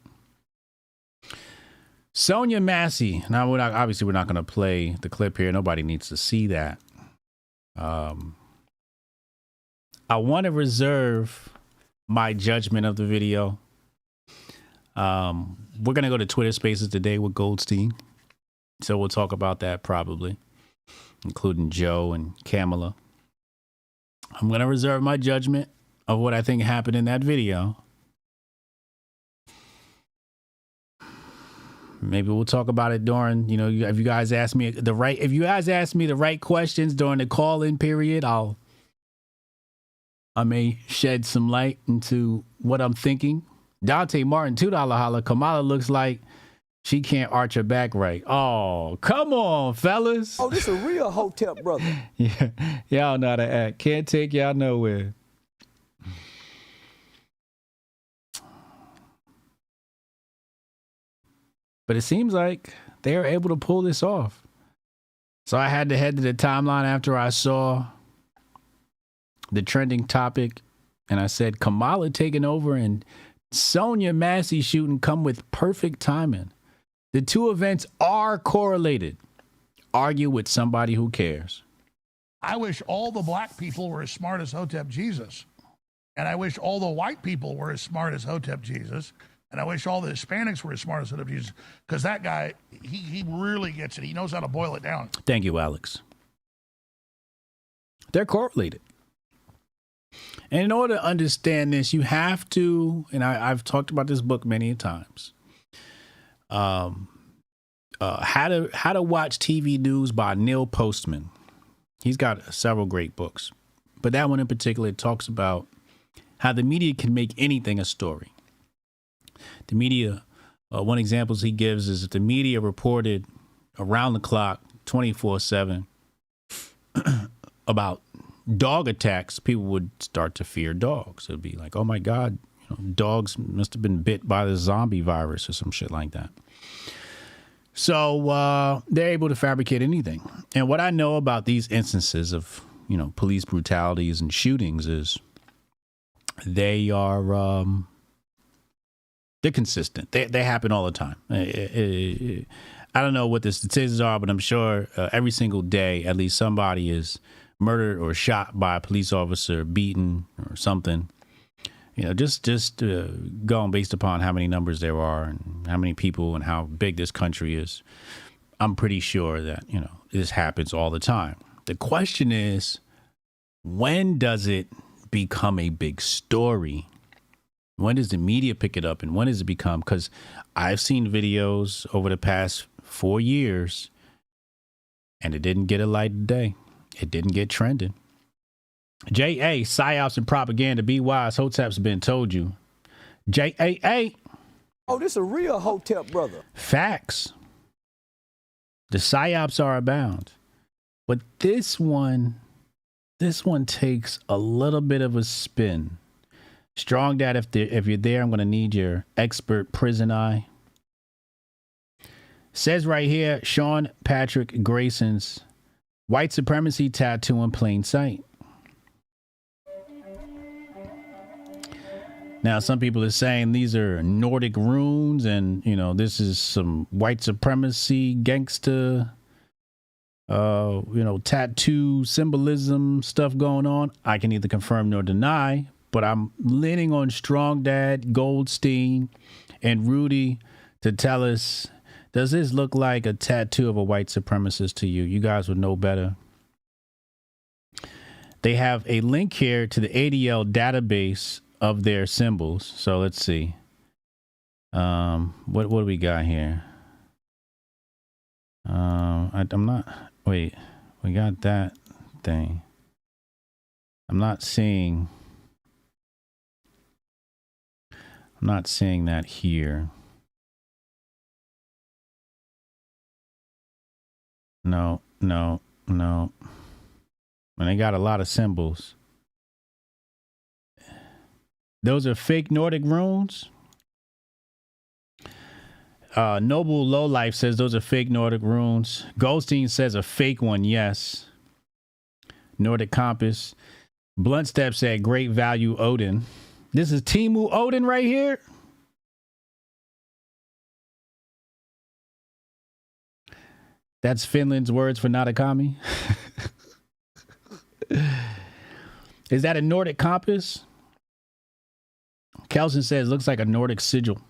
Sonia Massey. Now, we're not going to play the clip here. Nobody needs to see that. I want to reserve my judgment of the video. We're going to go to Twitter Spaces today with Goldstein. So we'll talk about that probably, including Joe and Kamala. I'm going to reserve my judgment of what I think happened in that video. Maybe we'll talk about it during, if you guys ask me the right questions during the call-in period, I may shed some light into what I'm thinking. Dante Martin, $2 holla. Kamala looks like she can't arch her back right. Oh, come on, fellas. Oh, this a real Hotep, brother. Yeah, y'all know how to act. Can't take y'all nowhere. But it seems like they're able to pull this off. So I had to head to the timeline after I saw the trending topic. And I said, Kamala taking over and Sonia Massey shooting come with perfect timing. The two events are correlated. Argue with somebody who cares. I wish all the black people were as smart as Hotep Jesus. And I wish all the white people were as smart as Hotep Jesus. And I wish all the Hispanics were as smart as Hotep Jesus. Because that guy, he really gets it. He knows how to boil it down. Thank you, Alex. They're correlated. And in order to understand this, you have to, and I've talked about this book many times, how to watch TV news by Neil Postman. He's got several great books, but that one in particular talks about how the media can make anything a story. The media, one example he gives is if the media reported around the clock, 24/7 about dog attacks, people would start to fear dogs. It'd be like, oh my God, dogs must have been bit by the zombie virus or some shit like that. So they're able to fabricate anything. And what I know about these instances of, police brutalities and shootings is they are They're consistent. They happen all the time. I don't know what the statistics are, but I'm sure every single day, at least somebody is murdered or shot by a police officer, beaten or something. You know, just going based upon how many numbers there are and how many people and how big this country is. I'm pretty sure that, you know, this happens all the time. The question is, when does it become a big story? When does the media pick it up, and when does it become? Because I've seen videos over the past 4 years, and it didn't get a light of day. It didn't get trending. J.A., psyops and propaganda. Be wise. Hotep's been told you. J.A.A. Oh, this a real Hotep brother. Facts. The psyops are abound. But this one takes a little bit of a spin. Strong Dad, if you're there, I'm going to need your expert prison eye. Says right here, Sean Patrick Grayson's white supremacy tattoo in plain sight. Now, some people are saying these are Nordic runes and, you know, this is some white supremacy gangster, tattoo symbolism stuff going on. I can neither confirm nor deny, but I'm leaning on Strong Dad, Goldstein, and Rudy to tell us, does this look like a tattoo of a white supremacist to you? You guys would know better. They have a link here to the ADL database of their symbols. So let's see. What do we got here? We got that thing. I'm not seeing that here. No. And they got a lot of symbols. Those are fake Nordic runes. Noble Lowlife says those are fake Nordic runes. Goldstein says a fake one, yes. Nordic Compass. Blunt Step said great value Odin. This is Timu Odin right here. That's Finland's words for Natakami. Is that a Nordic compass? Kelson says looks like a Nordic sigil.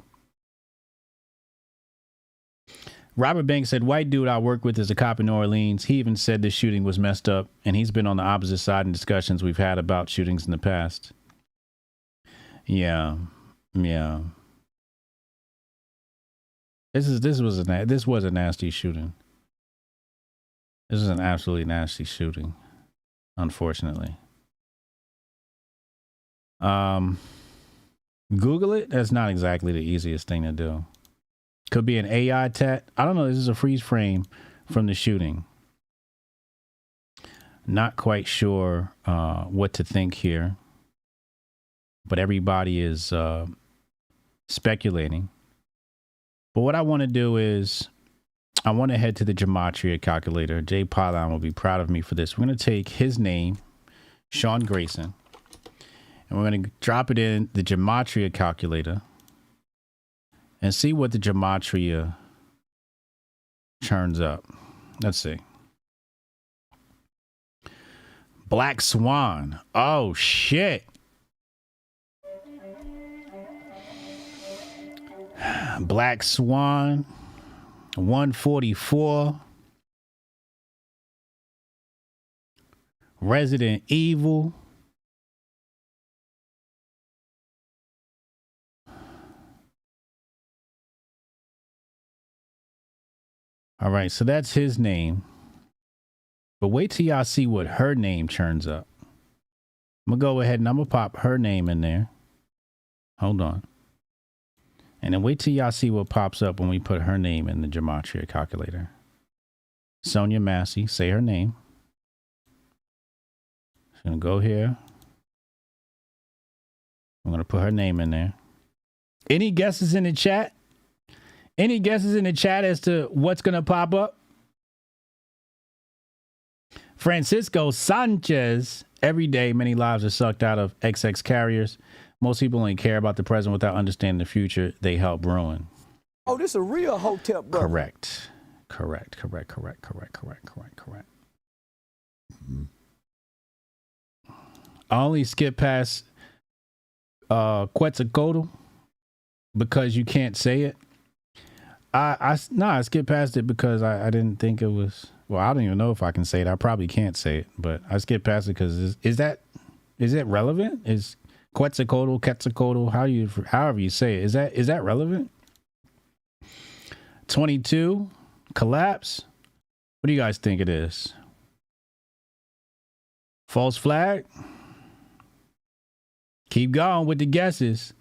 Robert Banks said, white dude I work with is a cop in New Orleans. He even said this shooting was messed up, and he's been on the opposite side in discussions we've had about shootings in the past. Yeah. This was a nasty shooting. This is an absolutely nasty shooting, unfortunately. Google it. That's not exactly the easiest thing to do. Could be an AI tat. I don't know. This is a freeze frame from the shooting. Not quite sure what to think here, but everybody is speculating. But what I want to do is I want to head to the Gematria calculator. Jay Pylon will be proud of me for this. We're going to take his name, Sean Grayson, and we're going to drop it in the Gematria calculator and see what the Gematria turns up. Let's see. Black Swan. Oh, shit. Black Swan. 144. Resident Evil. All right, so that's his name. But wait till y'all see what her name turns up. I'm going to go ahead and I'm going to pop her name in there. Hold on. And then wait till y'all see what pops up when we put her name in the Gematria calculator. Sonia Massey, say her name. She's going to go here. I'm going to put her name in there. Any guesses in the chat? Any guesses in the chat as to what's going to pop up? Francisco Sanchez. Every day, many lives are sucked out of XX carriers. Most people only care about the present without understanding the future they help ruin. Oh, this a real Hotep brother. Correct. I only skip past Quetzalcoatl because you can't say it. I skipped past it because I didn't think it was. Well, I don't even know if I can say it. I probably can't say it, but I skipped past it because is it relevant? Is Quetzalcoatl, however you say it, is that relevant? 22 collapse. What do you guys think it is? False flag? Keep going with the guesses.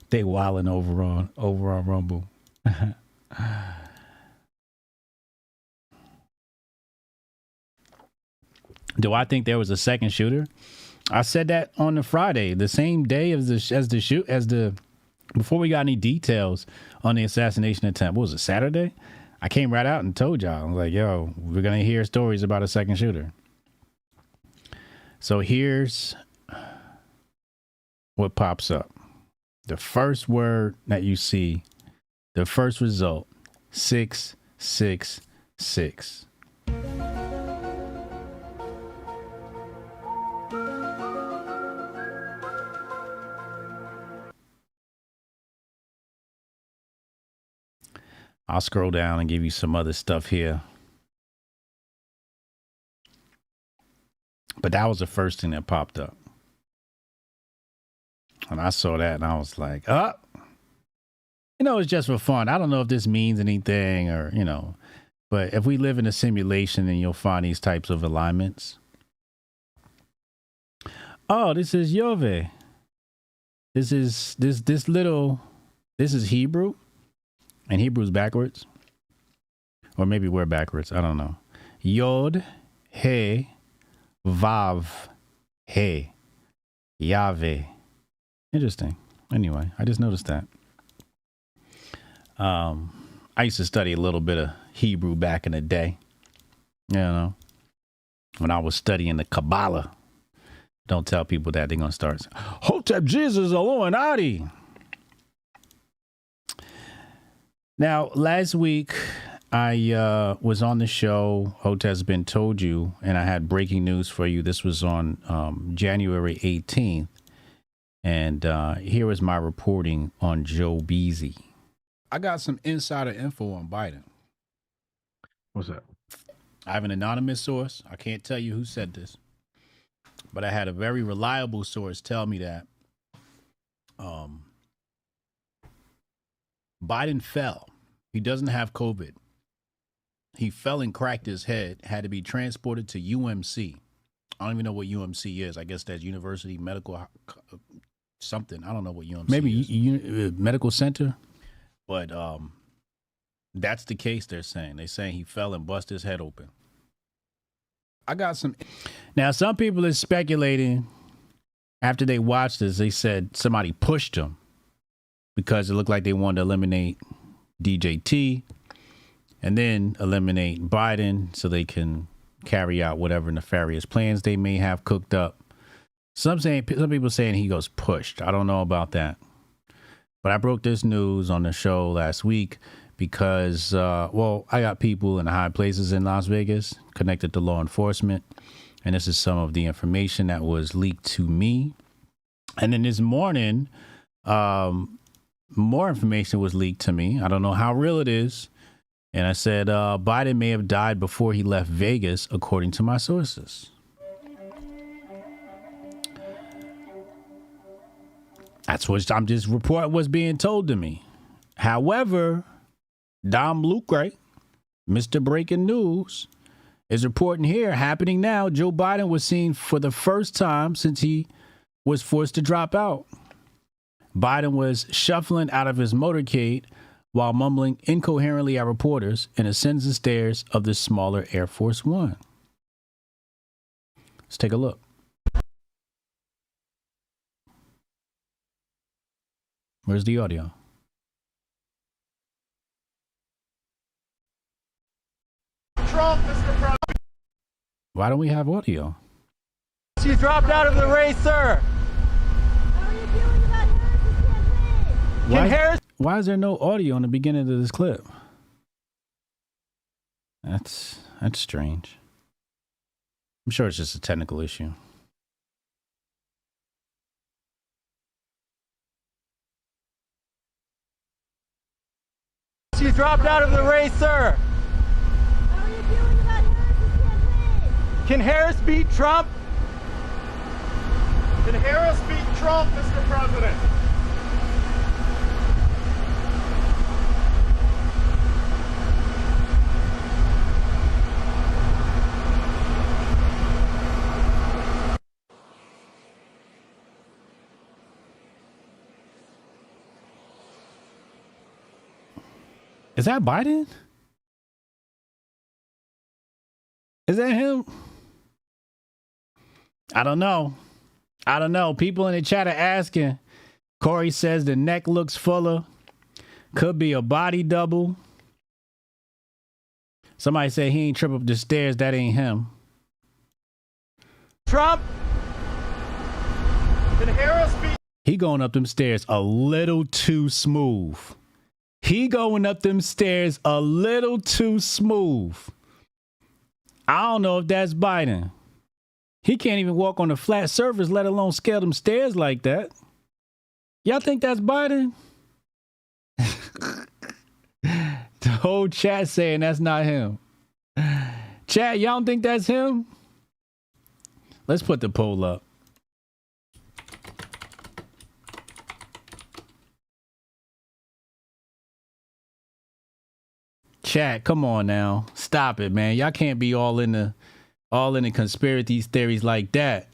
They wilding over on Rumble. Do I think there was a second shooter? I said that on the Friday, the same day before we got any details on the assassination attempt. What was it, Saturday? I came right out and told y'all. I was like, yo, we're gonna hear stories about a second shooter. So here's what pops up. The first word that you see, the first result, 666. I'll scroll down and give you some other stuff here. But that was the first thing that popped up. And I saw that and I was like, it's just for fun. I don't know if this means anything or, but if we live in a simulation, then you'll find these types of alignments. Oh, this is Yove. This is Hebrew. And Hebrew's backwards. Or maybe we're backwards. I don't know. Yod, He, Vav, He, Yahweh. Interesting. Anyway, I just noticed that. I used to study a little bit of Hebrew back in the day. When I was studying the Kabbalah. Don't tell people that. They're going to start saying, Hotep Jesus Illuminati. Now, last week, I was on the show, Hotep's Been Told You, and I had breaking news for you. This was on January 18th. And here was my reporting on Joe Beezy. I got some insider info on Biden. What's that? I have an anonymous source. I can't tell you who said this. But I had a very reliable source tell me that Biden fell. He doesn't have COVID. He fell and cracked his head, had to be transported to UMC. I don't even know what UMC is. I guess that's University Medical something. I don't know what UMC is. Medical Center. But that's the case they're saying. They're saying he fell and busted his head open. I got some. Now, some people are speculating after they watched this, they said somebody pushed him because it looked like they wanted to eliminate DJT and then eliminate Biden so they can carry out whatever nefarious plans they may have cooked up. Some people saying he goes pushed. I don't know about that. But I broke this news on the show last week because, I got people in high places in Las Vegas connected to law enforcement. And this is some of the information that was leaked to me. And then this morning, more information was leaked to me. I don't know how real it is. And I said, Biden may have died before he left Vegas, according to my sources. That's what I'm just reporting what's being told to me. However, Dom Lucre, Mr. Breaking News, is reporting here, happening now. Joe Biden was seen for the first time since he was forced to drop out. Biden was shuffling out of his motorcade while mumbling incoherently at reporters and ascends the stairs of the smaller Air Force One. Let's take a look. Where's the audio? Trump, Mr. President. Why don't we have audio? She dropped out of the race, sir. Why is there no audio in the beginning of this clip? That's strange. I'm sure it's just a technical issue. She dropped out of the race, sir. Can Harris beat Trump? Can Harris beat Trump, Mr. President? Is that Biden? Is that him? I don't know. People in the chat are asking. Corey says the neck looks fuller. Could be a body double. Somebody said he ain't trip up the stairs. That ain't him. Trump. Can Harris beat? He going up them stairs a little too smooth. He going up them stairs a little too smooth. I don't know if that's Biden. He can't even walk on a flat surface, let alone scale them stairs like that. Y'all think that's Biden? The whole chat saying that's not him. Chat, y'all don't think that's him? Let's put the poll up. Chat, come on now. Stop it, man. Y'all can't be all in the conspiracy theories like that.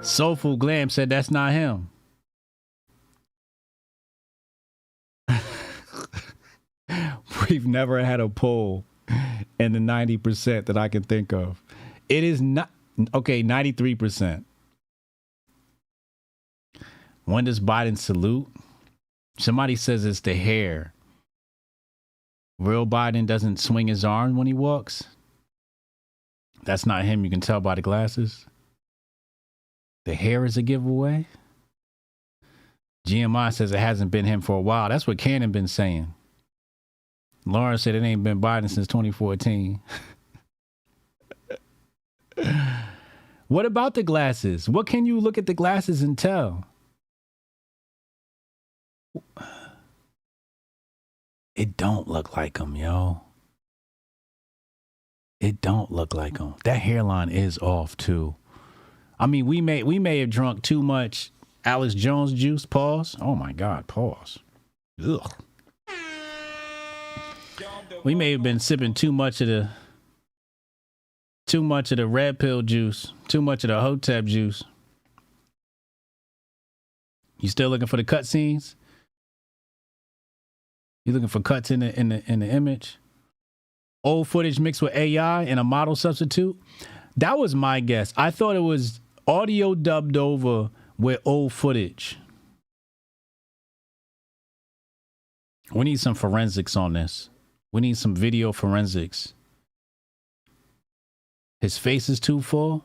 Soulful Glam said that's not him. We've never had a poll in the 90% that I can think of. It is not okay, 93%. When does Biden salute? Somebody says it's the hair. Real Biden doesn't swing his arm when he walks. That's not him. You can tell by the glasses. The hair is a giveaway. GMI says it hasn't been him for a while. That's what Cannon been saying. Lauren said it ain't been Biden since 2014. What about the glasses? What can you look at the glasses and tell? It don't look like him, yo. It don't look like him. That hairline is off too. I mean, we may have drunk too much Alex Jones juice. Pause. Oh my God. Pause. Ugh. We may have been sipping too much of the red pill juice, too much of the Hotep juice. You still looking for the cut scenes? You looking for cuts in the image? Old footage mixed with AI and a model substitute? That was my guess. I thought it was audio dubbed over with old footage. We need some forensics on this. We need some video forensics. His face is too full.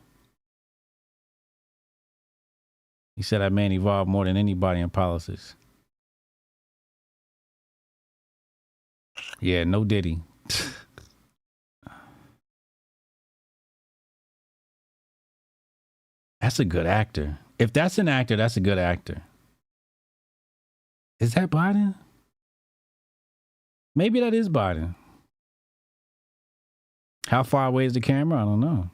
He said that man evolved more than anybody in politics. Yeah, no Diddy. That's a good actor. If that's an actor, that's a good actor. Is that Biden? Maybe that is Biden. How far away is the camera? I don't know.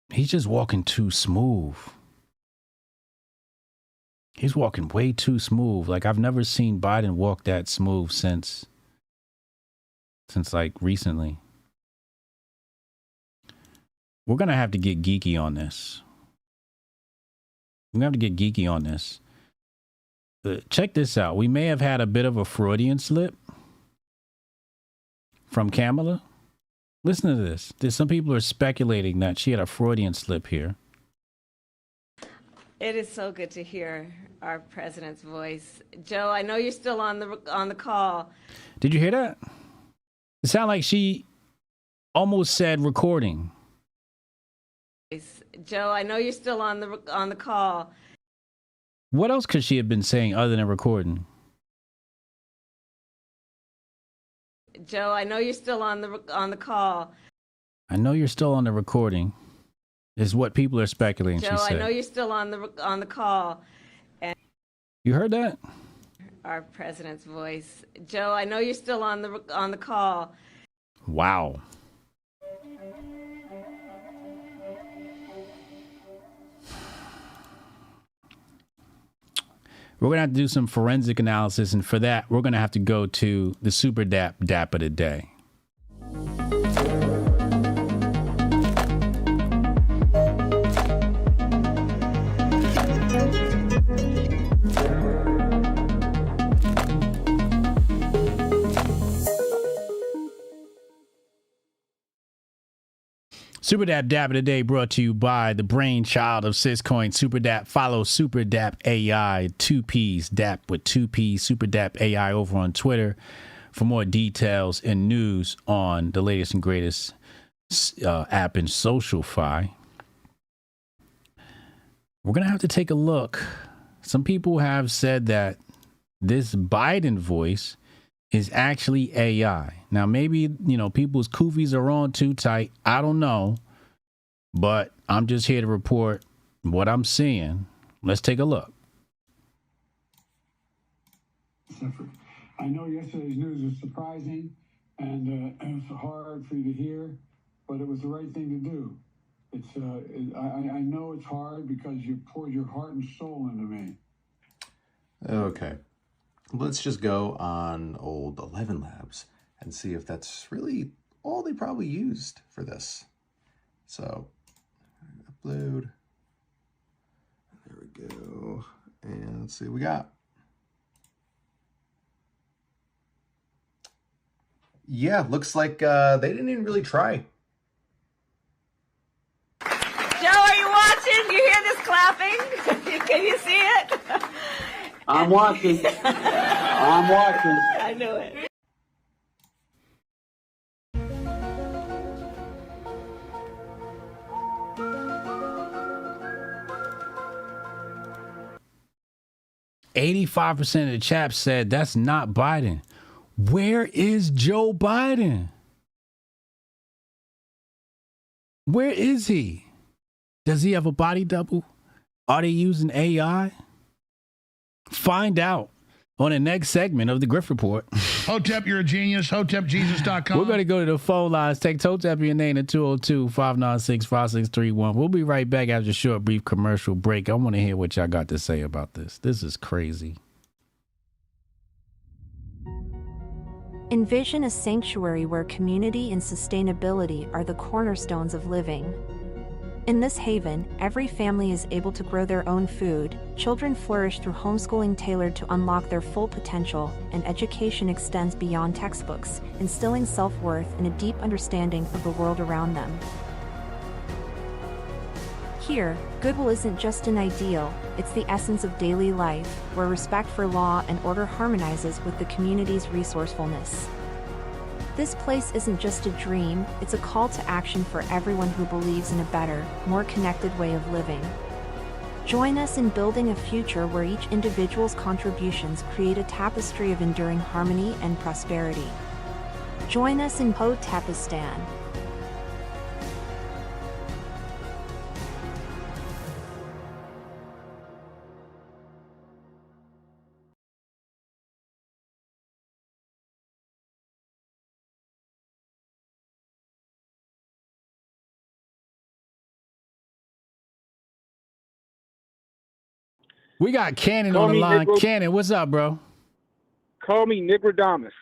He's just walking too smooth. He's walking way too smooth. Like, I've never seen Biden walk that smooth since like recently. We're going to have to get geeky on this. We're going to have to get geeky on this. Check this out. We may have had a bit of a Freudian slip from Kamala. Listen to this. Some people are speculating that she had a Freudian slip here. It is so good to hear our president's voice. Joe, I know you're still on the call. Did you hear that? It sounded like she almost said recording. Joe, I know you're still on the call. What else could she have been saying other than recording? Joe, I know you're still on the call. I know you're still on the recording, is what people are speculating. Joe, She said. I know you're still on the call. And You heard that? our president's voice. Joe, I know you're still on the call. Wow. We're going to have to do some forensic analysis, and for that, we're going to have to go to the Super Dap of the day. Super Dap of the day brought to you by the brainchild of Syscoin, Super Dap. Follow Super Dap AI, 2 P's, Dap with 2 P's, Super Dap AI over on Twitter for more details and news on the latest and greatest app in SocialFi. We're going to have to take a look. Some people have said that this Biden voice is actually AI. Now, maybe, people's koofies are on too tight. I don't know. But I'm just here to report what I'm seeing. Let's take a look. I know yesterday's news was surprising and it's hard for you to hear, but it was the right thing to do. I know it's hard because you poured your heart and soul into me. Okay. Let's just go on old 11 Labs and see if that's really all they probably used for this. So, upload. There we go. And let's see what we got. Yeah, looks like they didn't even really try. Joe, are you watching? You hear this clapping? Can you see it? I'm watching. I'm watching. I knew it. %85% of the chaps said that's not Biden. Where is Joe Biden? Where is he? Does he have a body double? Are they using AI? Find out on the next segment of the Grift Report. Hotep, you're a genius. HotepJesus.com. We're going to go to the phone lines. Take Hotep your name at 202-596-5631. We'll be right back after a short, brief commercial break. I want to hear what y'all got to say about this. This is crazy. Envision a sanctuary where community and sustainability are the cornerstones of living. In this haven, every family is able to grow their own food, children flourish through homeschooling tailored to unlock their full potential, and education extends beyond textbooks, instilling self-worth and a deep understanding of the world around them. Here, goodwill isn't just an ideal, it's the essence of daily life, where respect for law and order harmonizes with the community's resourcefulness. This place isn't just a dream, it's a call to action for everyone who believes in a better, more connected way of living. Join us in building a future where each individual's contributions create a tapestry of enduring harmony and prosperity. Join us in Hotepistan. We got Cannon on the line. Cannon, what's up, bro? Call me Nicodamus.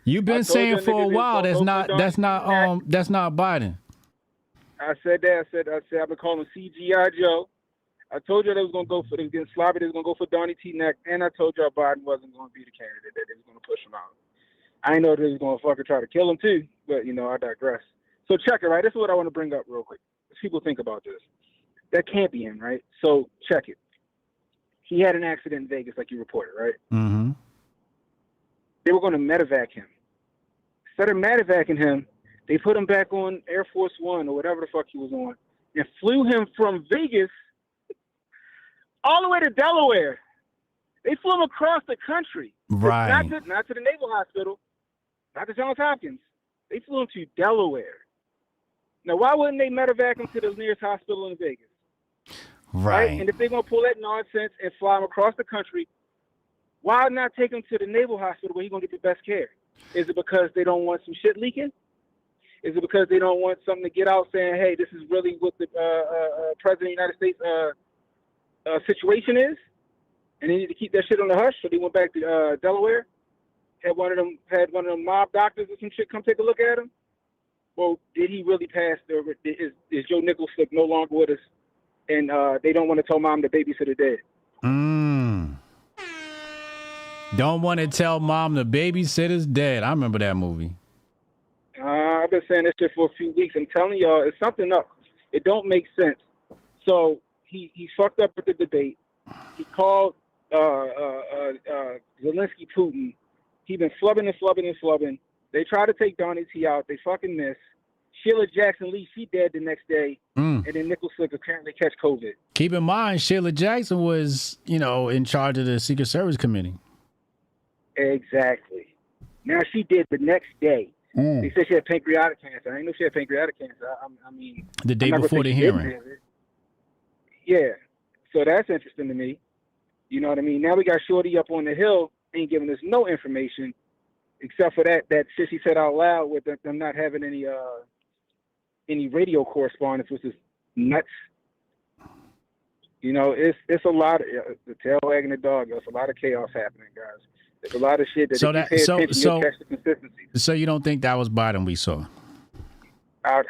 You've been saying for a while that's not Biden. I said that. I said I've been calling CGI Joe. I told you they was gonna go for, they was getting sloppy. They was gonna go for Donnie T. Neck, and I told y'all Biden wasn't gonna be the candidate. That they was gonna push him out. I didn't know they was gonna fucking try to kill him too, but I digress. So check it, right? This is what I want to bring up real quick. people think about this. That can't be him, right? So check it. He had an accident in Vegas, like you reported, right? Mm-hmm. They were going to medevac him. Instead of medevacing him, they put him back on Air Force One or whatever the fuck he was on, and flew him from Vegas all the way to Delaware. They flew him across the country. Right. Not to the Naval Hospital, not to Johns Hopkins. They flew him to Delaware. Now, why wouldn't they medevac him to the nearest hospital in Vegas? Right. And if they're going to pull that nonsense and fly him across the country, why not take him to the Naval Hospital where he's going to get the best care? Is it because they don't want some shit leaking? Is it because they don't want something to get out saying, hey, this is really what the President of the United States situation is? And they need to keep that shit on the hush, so they went back to Delaware, had one of them mob doctors or some shit come take a look at him. Well, did he really pass? Is Joe Nichols no longer with us? And they don't want to tell mom the babysitter dead. Don't want to tell mom the babysitter's dead. I remember that movie. I've been saying this shit for a few weeks. I'm telling y'all, it's something up. It don't make sense. So he fucked up with the debate. He called Zelensky Putin. He been flubbing. They tried to take Donnie T out. They fucking missed. Sheila Jackson Lee, she dead the next day. And then Nichols Slick apparently catch COVID. Keep in mind, Sheila Jackson was, in charge of the Secret Service Committee. Exactly. Now she did the next day. They said she had pancreatic cancer. I didn't know she had pancreatic cancer. I mean, The day before the hearing. Yeah. So that's interesting to me. You know what I mean? Now we got Shorty up on the hill, ain't giving us no information except for that shit she said out loud with them not having any radio correspondence, which is nuts. It's a lot of the tail wagging the dog. There's a lot of chaos happening, guys. There's a lot of shit that if you pay attention, you'll catch the consistency. So you don't think that was Biden we saw? I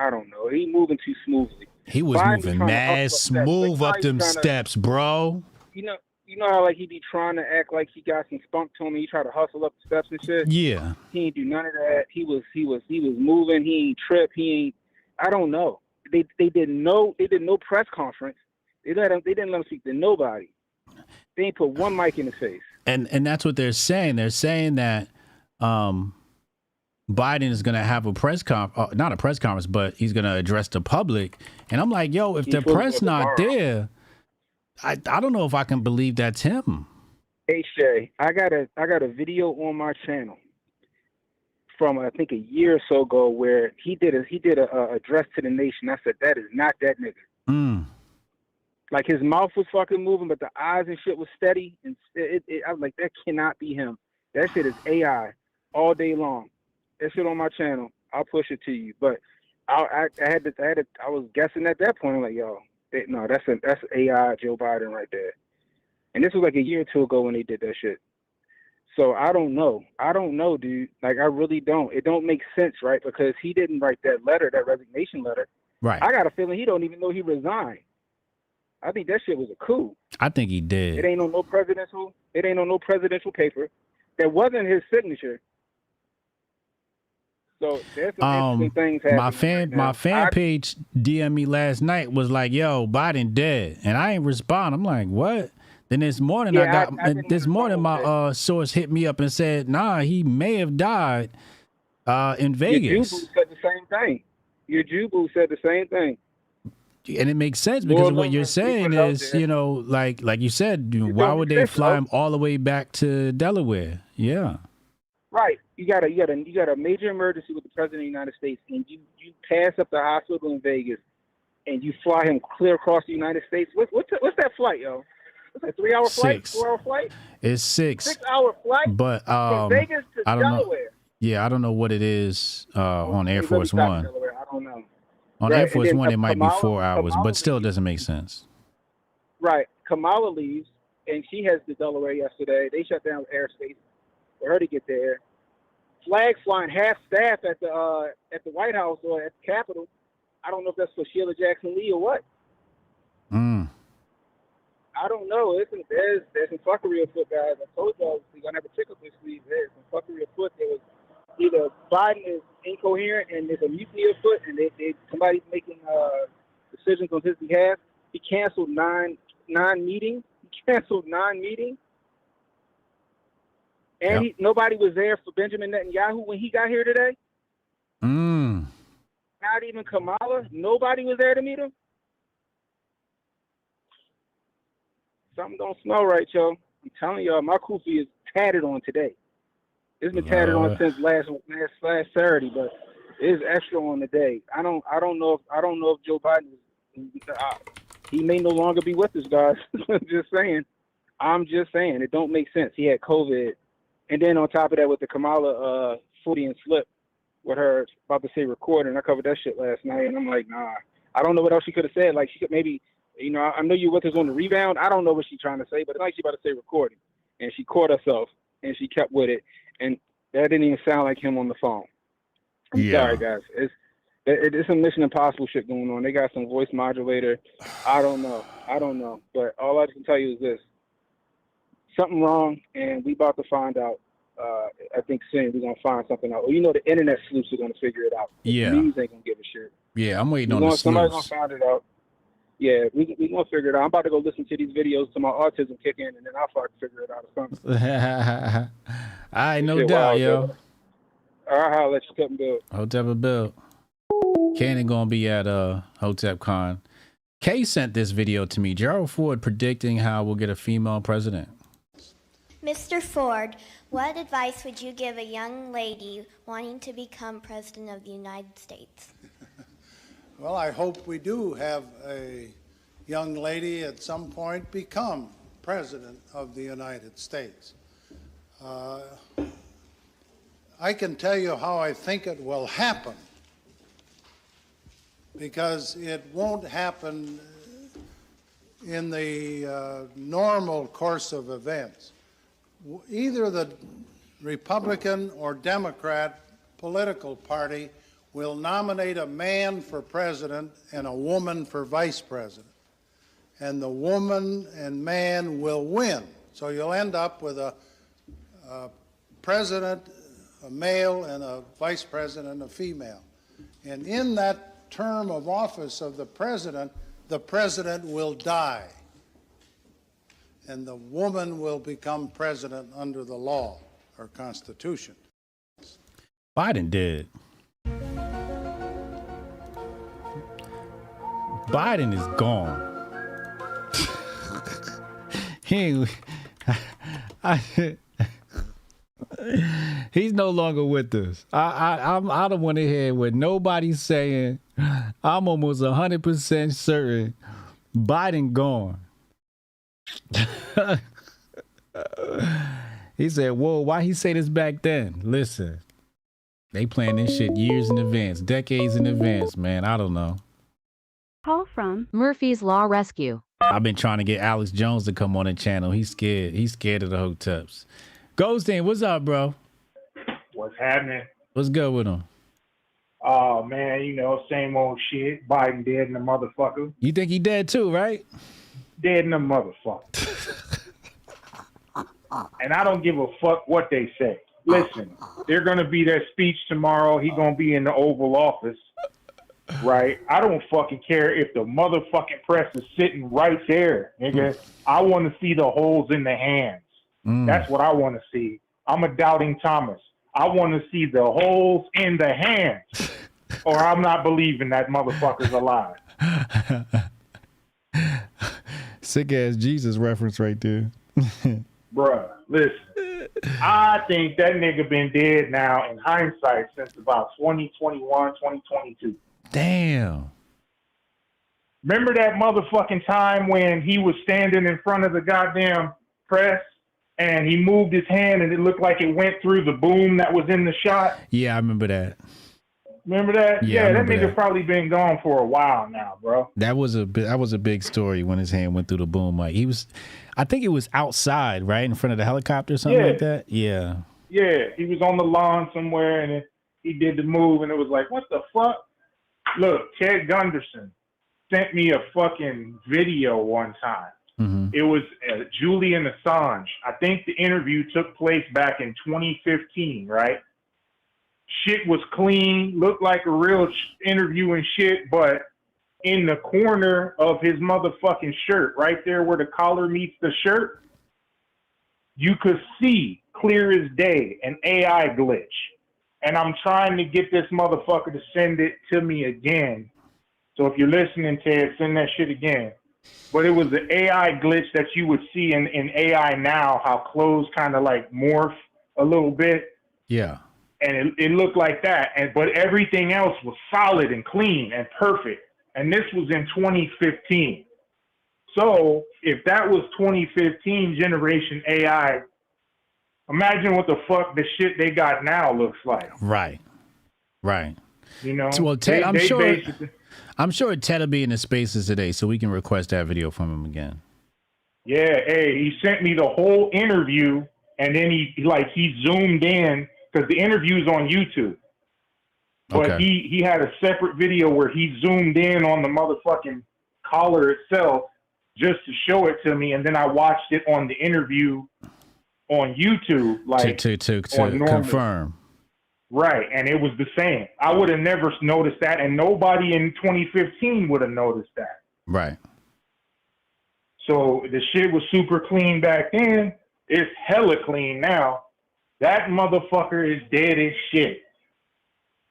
don't know. He moving too smoothly. He was Biden moving mad smooth up them steps, bro. You know how like he be trying to act like he got some spunk to him. He try to hustle up the steps and shit. Yeah. He ain't do none of that. He was moving. He ain't trip. He ain't. I don't know. They did no press conference. They didn't let him speak to nobody. They ain't put one mic in his face. And that's what they're saying. They're saying that Biden is going to have a not a press conference, but he's going to address the public. And I'm like, yo, if the press not there, I don't know if I can believe that's him. Hey Shay, I got a video on my channel from I think a year or so ago where he did a address to the nation. I said that is not that nigga. Like his mouth was fucking moving, but the eyes and shit was steady. And I was like, that cannot be him. That shit is AI all day long. That shit on my channel. I'll push it to you. But I was guessing at that point. I'm like, yo, no, that's AI Joe Biden right there. And this was like a year or two ago when they did that shit. So I don't know, dude. Like I really don't. It don't make sense, right? Because he didn't write that letter, that resignation letter. Right. I got a feeling he don't even know he resigned. I think that shit was a coup. I think he did. It ain't on no presidential paper. That wasn't his signature. So there's some interesting things happening. My fan page DM me last night was like, "Yo, Biden dead," and I ain't respond. I'm like, "What?" Then this morning my source hit me up and said, "Nah, he may have died in Vegas." Your Jubu said the same thing. Your Jubu said the same thing. And it makes sense because what you're saying is, like you said, why would they fly him all the way back to Delaware? Yeah. Right. You got a major emergency with the President of the United States, and you pass up the hospital in Vegas, and you fly him clear across the United States. What's that flight, yo? What's that, 3-hour flight? 4-hour flight? It's 6. 6-hour flight. But from Vegas to Delaware. Yeah, I don't know what it is on Air Force One. I don't know. On Air Force One, it might be 4 hours, but still doesn't make sense. Right. Kamala leaves, and she heads to Delaware yesterday. They shut down airspace for her to get there. Flags flying half staff at the White House or at the Capitol. I don't know if that's for Sheila Jackson Lee or what. I don't know. There's some fuckery afoot, guys. I told y'all we're gonna have a tick up this week. There's some fuckery afoot. There was either Biden is incoherent and there's a mutiny afoot, and somebody's making decisions on his behalf. He canceled nine meetings. And nobody was there for Benjamin Netanyahu when he got here today. Not even Kamala. Nobody was there to meet him. Something don't smell right, yo. I'm telling y'all, my kufi is tatted on today. It's been tatted on since last Saturday, but it's extra on the day. I don't know if Joe Biden he may no longer be with us, guys. I'm just saying it don't make sense. He had COVID, and then on top of that with the Kamala Freudian slip with her about to say recording. I covered that shit last night, and I'm like, nah. I don't know what else she could have said. Like she could maybe, I know you with us on the rebound. I don't know what she's trying to say, but it's like she about to say recording, and she caught herself and she kept with it, and that didn't even sound like him on the phone. I'm sorry, guys. It's some Mission Impossible shit going on. They got some voice modulator. I don't know. But all I can tell you is this: something wrong, and we about to find out. I think soon we're gonna find something out. Well, the internet sleuths are gonna figure it out. Yeah. The news ain't gonna give a shit. Yeah, I'm waiting on the Somebody's sleuths. gonna find it out. Yeah, we gonna figure it out. I'm about to go listen to these videos till my autism kick in, and then I'll fucking figure it out or something. All right, no Shit, doubt, wild, yo. All right, I'll let you cut and build. Hotep and Bill. Cannon gonna be at Hotep Con. Kay sent this video to me. Gerald Ford predicting how we'll get a female president. Mr. Ford, what advice would you give a young lady wanting to become president of the United States? Well, I hope we do have a young lady at some point become president of the United States. I can tell you how I think it will happen, because it won't happen in the normal course of events. Either the Republican or Democrat political party will nominate a man for president and a woman for vice president. And the woman and man will win. So you'll end up with a president, a male, and a vice president, a female. And in that term of office of the president will die. And the woman will become president under the law or Constitution. Biden did. Biden is gone. He's no longer with us. I don't want to hear what nobody's saying. I'm almost 100% certain Biden gone. He said, whoa, why he say this back then? Listen, they plan this shit years in advance, decades in advance, man. I don't know. Call from Murphy's Law Rescue. I've been trying to get Alex Jones to come on the channel. He's scared. He's scared of the Hoteps. Goldstein, what's up, bro? What's happening? What's good with him? Oh, man, same old shit. Biden dead in the motherfucker. You think he dead too, right? Dead in the motherfucker. And I don't give a fuck what they say. Listen, they're going to be their speech tomorrow. He going to be in the Oval Office, right? I don't fucking care if the motherfucking press is sitting right there, nigga. I want to see the holes in the hands. That's what I want to see. I'm a doubting Thomas. I want to see the holes in the hands, or I'm not believing that motherfucker's alive. Sick ass Jesus reference right there. Bruh, listen. I think that nigga been dead now in hindsight since about 2021, 2022. Damn. Remember that motherfucking time when he was standing in front of the goddamn press and he moved his hand and it looked like it went through the boom that was in the shot? Yeah, I remember that. Remember that? Yeah, that nigga probably been gone for a while now, bro. That was a big story when his hand went through the boom. Like I think it was outside, right in front of the helicopter or something like that. Yeah. Yeah, he was on the lawn somewhere and he did the move and it was like, what the fuck? Look, Ted Gunderson sent me a fucking video one time. Mm-hmm. It was Julian Assange. I think the interview took place back in 2015, right? Shit was clean, looked like a real interview and shit, but in the corner of his motherfucking shirt, right there where the collar meets the shirt, you could see clear as day an AI glitch. And I'm trying to get this motherfucker to send it to me again. So if you're listening, Ted, send that shit again. But it was the AI glitch that you would see in AI now, how clothes kind of like morph a little bit. Yeah. And it looked like that. But everything else was solid and clean and perfect. And this was in 2015. So if that was 2015 generation AI, imagine what the fuck the shit they got now looks like. Right. Right. You know? Well, Ted, basically, I'm sure Ted will be in the spaces today, so we can request that video from him again. yeah, hey, he sent me the whole interview, and then he zoomed in, because the interview's on YouTube. But Okay. he had a separate video where he zoomed in on the motherfucking collar itself just to show it to me, and then I watched it on the interview on YouTube, like to on normal. confirm. Right, and it was the same. I would have never noticed that, and nobody in 2015 would have noticed that. Right. So the shit was super clean back then. It's hella clean now. That motherfucker is dead as shit.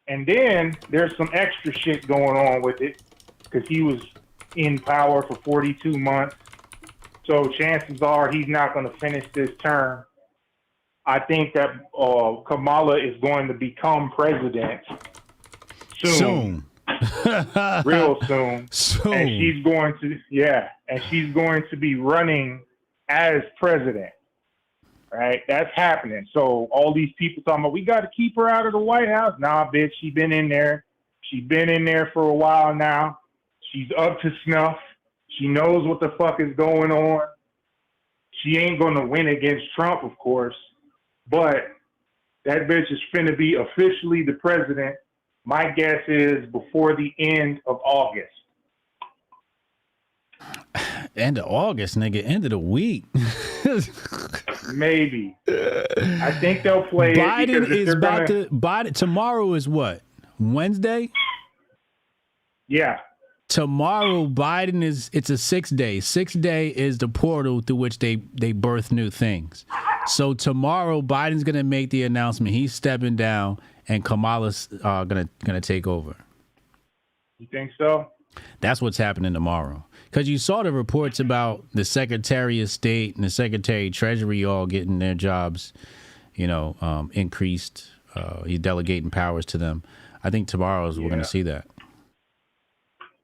And then there's some extra shit going on with it, because he was in power for 42 months. So chances are he's not going to finish this term. I think that Kamala is going to become president soon. Real soon. And she's going to be running as president. Right? That's happening. So all these people talking about, we got to keep her out of the White House. Nah, bitch, she been in there. She's been in there for a while now. She's up to snuff. She knows what the fuck is going on. She ain't going to win against Trump, of course. But that bitch is finna be officially the president. My guess is before the end of August. End of August, nigga. End of the week. Maybe. I think they'll play Biden it is about to. Biden tomorrow is what? Wednesday? Yeah. Tomorrow, Biden is. It's a 6 day. 6 day is the portal through which they birth new things. So tomorrow, Biden's gonna make the announcement. He's stepping down, and Kamala's gonna take over. You think so? That's what's happening tomorrow. Because you saw the reports about the Secretary of State and the Secretary of Treasury all getting their jobs, increased. He's delegating powers to them. I think tomorrow we're going to see that.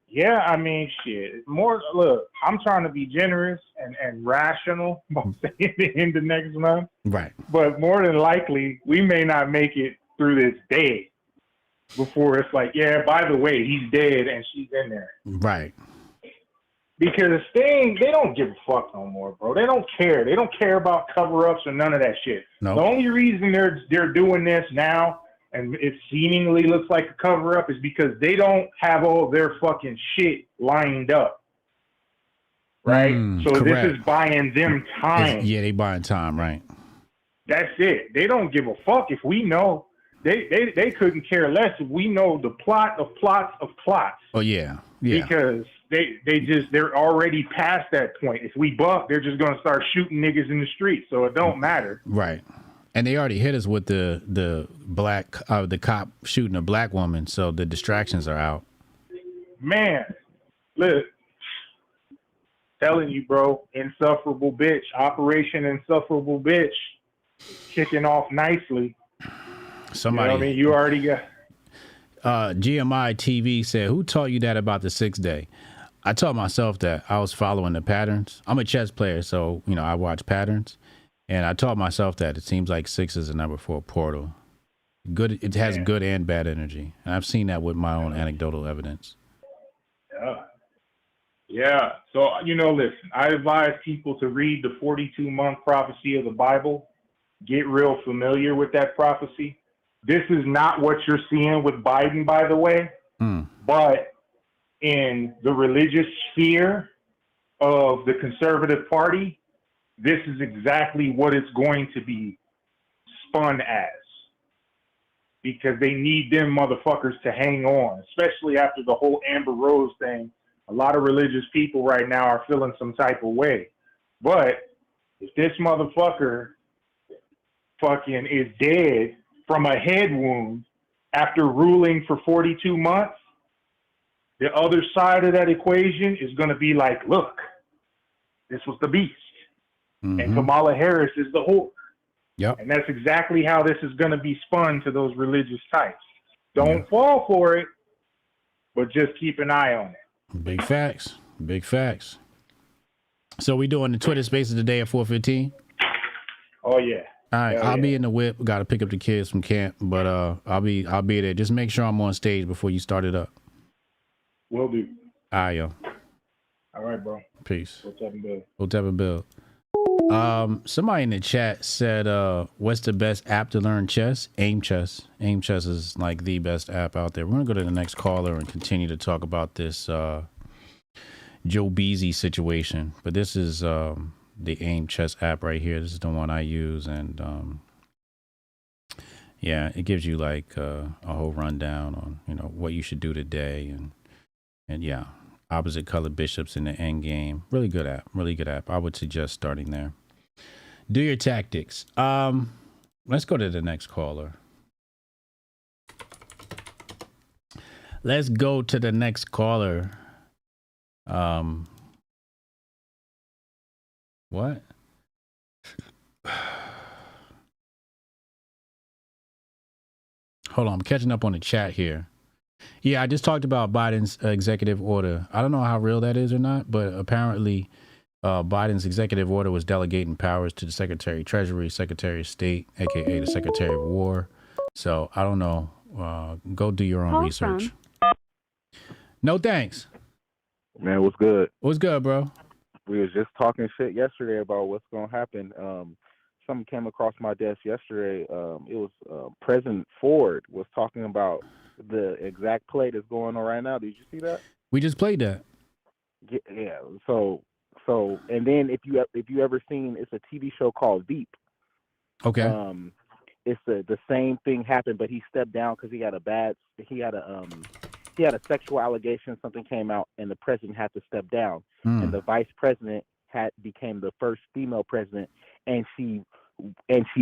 Yeah, I mean, shit. Look, I'm trying to be generous and rational by saying the end of next month. Right. But more than likely, we may not make it through this day before it's like, yeah, by the way, he's dead and she's in there. Right. Because they don't give a fuck no more, bro. They don't care. They don't care about cover-ups or none of that shit. Nope. The only reason they're doing this now, and it seemingly looks like a cover-up, is because they don't have all their fucking shit lined up. Right? So correct. This is buying them time. Yeah, they buying time, right. That's it. They don't give a fuck if we know. They couldn't care less if we know the plot of plots of plots. Oh, yeah. Yeah. Because they're already past that point. If we buck, they're just gonna start shooting niggas in the street. So it don't matter. Right. And they already hit us with the cop shooting a black woman, so the distractions are out. Man, look, telling you, bro, insufferable bitch, Operation Insufferable Bitch, kicking off nicely. Somebody, you know what I mean, you already got. GMI TV said, "Who taught you that about the 6 day?" I taught myself that. I was following the patterns. I'm a chess player, so I watch patterns, and I taught myself that it seems like 6 is a number for a portal. Good. It has good and bad energy, and I've seen that with my own anecdotal evidence. Yeah. So listen, I advise people to read the 42-month prophecy of the Bible. Get real familiar with that prophecy. This is not what you're seeing with Biden, by the way, but in the religious sphere of the conservative party, this is exactly what it's going to be spun as. because they need them motherfuckers to hang on, especially after the whole Amber Rose thing. A lot of religious people right now are feeling some type of way. But if this motherfucker fucking is dead from a head wound after ruling for 42 months, the other side of that equation is going to be like, look, this was the beast. And Kamala Harris is the whore. Yep. And that's exactly how this is going to be spun to those religious types. Don't fall for it, but just keep an eye on it. Big facts. Big facts. So we doing the Twitter Spaces today at 4:15? Oh, yeah. All right, I'll be in the whip. Got to pick up the kids from camp, but I'll be there. Just make sure I'm on stage before you start it up. Will do. All right, yo. All right, bro. Peace. Hotep and Bill. Hotep and Bill. Somebody in the chat said, what's the best app to learn chess? Aim Chess. Aim Chess is like the best app out there. We're going to go to the next caller and continue to talk about this Joe Beezy situation. But this is the Aim Chess app right here. This is the one I use. And yeah, it gives you like a whole rundown on, you know, what you should do today. And yeah, opposite colored bishops in the end game. Really good app. Really good app. I would suggest starting there. Do your tactics. Let's go to the next caller. Let's go to the next caller. What? Hold on, I'm catching up on the chat here. Yeah, I just talked about Biden's executive order. I don't know how real that is or not, but apparently Biden's executive order was delegating powers to the Secretary of Treasury, Secretary of State, aka the Secretary of War. So I don't know. Go do your own research. No thanks. Man, what's good? What's good, bro? We was just talking shit yesterday about what's gonna happen. Something came across my desk yesterday. It was President Ford was talking about the exact play that's going on right now. Did you see that? We just played that. Yeah. So, and then if you ever seen, it's a TV show called Veep. Okay. It's the same thing happened, but he stepped down because he had a sexual allegation. Something came out, and the president had to step down. And the vice president became the first female president, and she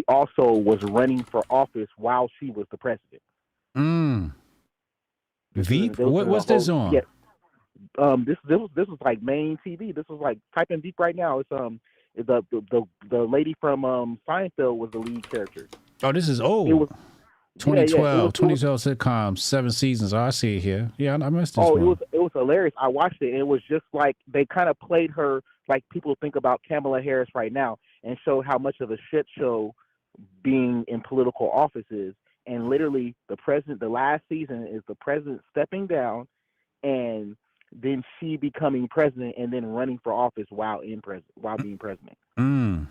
also was running for office while she was the president. Veep? What's this on? Yeah. This was like main TV. This was like type in Veep right now. It's the lady from Seinfeld was the lead character. Oh, this is old. It was 2012 sitcom, 7 seasons. Oh, I see it here. Yeah, I missed this one. It was hilarious. I watched it, and it was just like they kind of played her like people think about Kamala Harris right now, and showed how much of a shit show being in political office is. And literally, the last season is the president stepping down, and then she becoming president, and then running for office while being president. And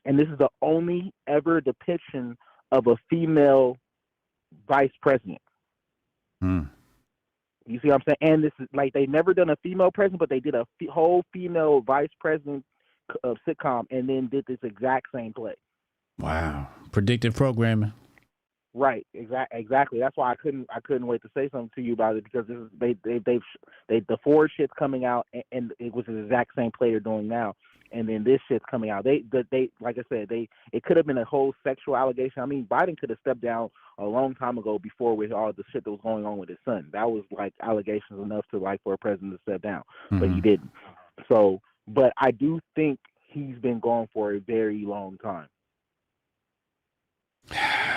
this is the only ever depiction of a female vice president. You see what I'm saying? And this is like they never done a female president, but they did a whole female vice president of sitcom, and then did this exact same play. Wow, predictive programming. Right, exactly. That's why I couldn't wait to say something to you about it, because this is the Ford shit's coming out, and it was the exact same play they're doing now, and then this shit's coming out. They like I said, it could have been a whole sexual allegation. I mean, Biden could have stepped down a long time ago before with all the shit that was going on with his son. That was like allegations enough to like for a president to step down, but he didn't. So, but I do think he's been gone for a very long time.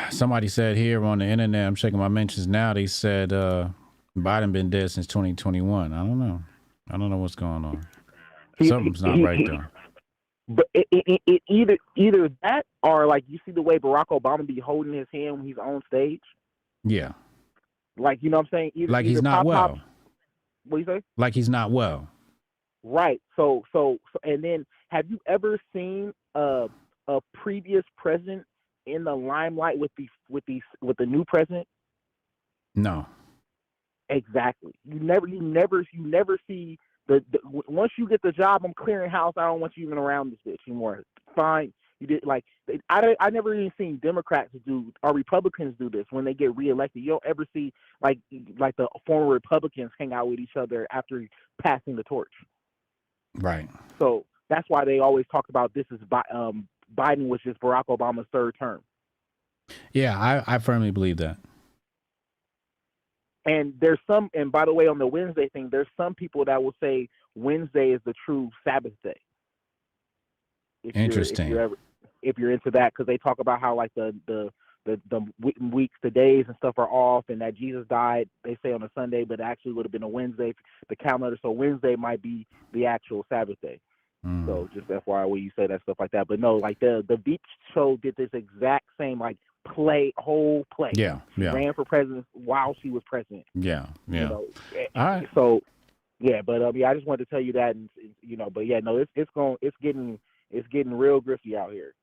Somebody said here on the internet, I'm checking my mentions now, they said Biden been dead since 2021. I don't know what's going on. Something's not right though. But it either that, or like you see the way Barack Obama be holding his hand when he's on stage. Yeah. Like, you know what I'm saying? Like he's not well. What do you say? Like he's not well. Right. So and then have you ever seen a previous president in the limelight with the new president? No. Exactly. You never see the once you get the job, I'm clearing house. I don't want you even around this bitch anymore. Fine. You did like I never even seen Democrats do or Republicans do this when they get reelected. You don't ever see like the former Republicans hang out with each other after passing the torch. Right. So that's why they always talk about this as Biden was just Barack Obama's third term. Yeah, I firmly believe that. And there's some, and by the way, on the Wednesday thing, there's some people that will say Wednesday is the true Sabbath day. Interesting. If you're into that, because they talk about how like the weeks, the days and stuff are off, and that Jesus died, they say on a Sunday, but it actually would have been a Wednesday, the calendar. So Wednesday might be the actual Sabbath day. So just FYI when you say that stuff like that. But no, like the Beach show did this exact same like whole play. Yeah, She ran for president while she was president. Yeah. You know, All right. So yeah, but yeah, I just wanted to tell you that, and but yeah, no, it's getting real grifty out here.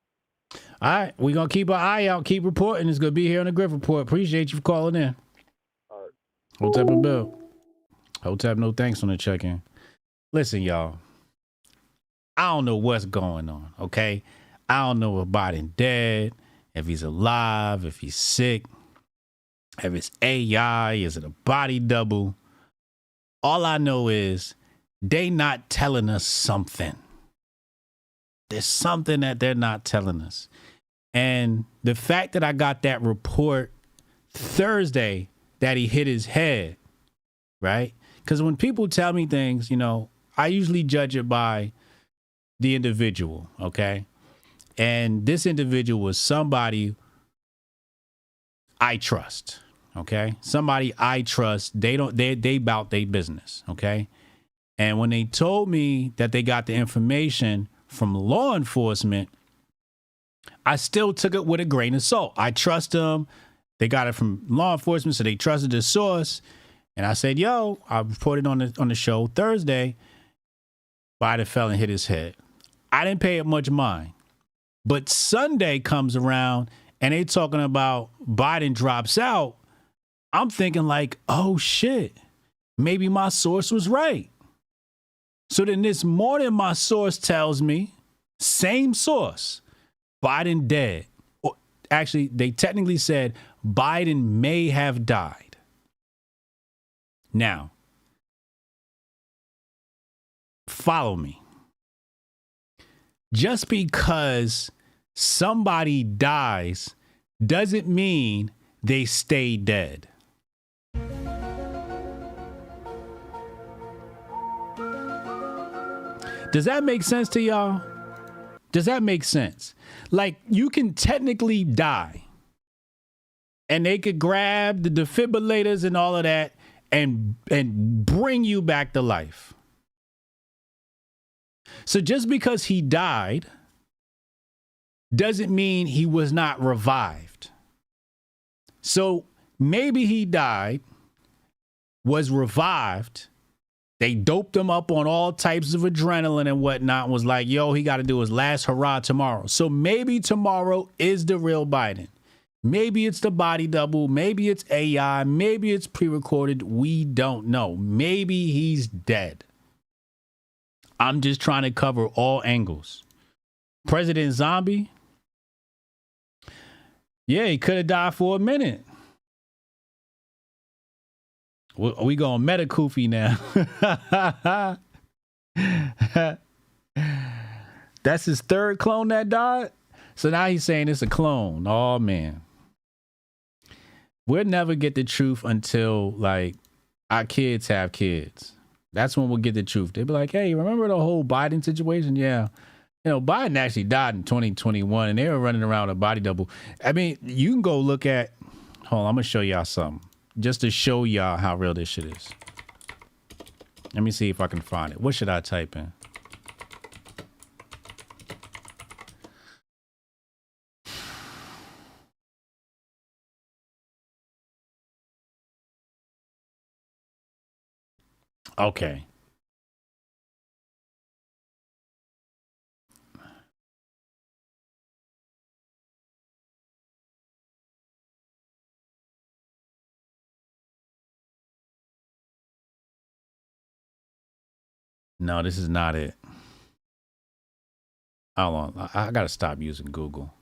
All right, we're gonna keep our eye out, keep reporting. It's gonna be here on the Grift Report. Appreciate you for calling in. All right. Hotep and Bill. Hotep, no thanks on the check-in. Listen, y'all. I don't know what's going on, okay? I don't know if Biden dead, if he's alive, if he's sick, if it's AI, is it a body double? All I know is they not telling us something. There's something that they're not telling us. And the fact that I got that report Thursday that he hit his head, right? Because when people tell me things, I usually judge it by the individual, okay? And this individual was somebody I trust, okay? Somebody I trust. They bout their business, okay? And when they told me that they got the information from law enforcement, I still took it with a grain of salt. I trust them. They got it from law enforcement, so they trusted the source. And I said, I reported on the show Thursday, Biden fell and hit his head. I didn't pay it much mind. But Sunday comes around and they talking about Biden drops out. I'm thinking like, oh shit, maybe my source was right. So then this morning, my source tells me, same source, Biden dead. Or actually, they technically said Biden may have died. Now, follow me. Just because somebody dies doesn't mean they stay dead. Does that make sense to y'all? Does that make sense? Like, you can technically die and they could grab the defibrillators and all of that and bring you back to life. So just because he died doesn't mean he was not revived. So maybe he died, was revived. They doped him up on all types of adrenaline and whatnot, and was like, he got to do his last hurrah tomorrow. So maybe tomorrow is the real Biden. Maybe it's the body double. Maybe it's AI. Maybe it's pre-recorded. We don't know. Maybe he's dead. I'm just trying to cover all angles. President Zombie? Yeah, he could have died for a minute. We going meta-koofy now. That's his third clone that died? So now he's saying it's a clone. Oh, man. We'll never get the truth until, like, our kids have kids. That's when we'll get the truth. They'll be like, hey, remember the whole Biden situation? Yeah. Biden actually died in 2021, and they were running around a body double. I mean, you can go look at... Hold on, I'm going to show y'all something. Just to show y'all how real this shit is. Let me see if I can find it. What should I type in? Okay. No, this is not it. Hold on. I got to stop using Google.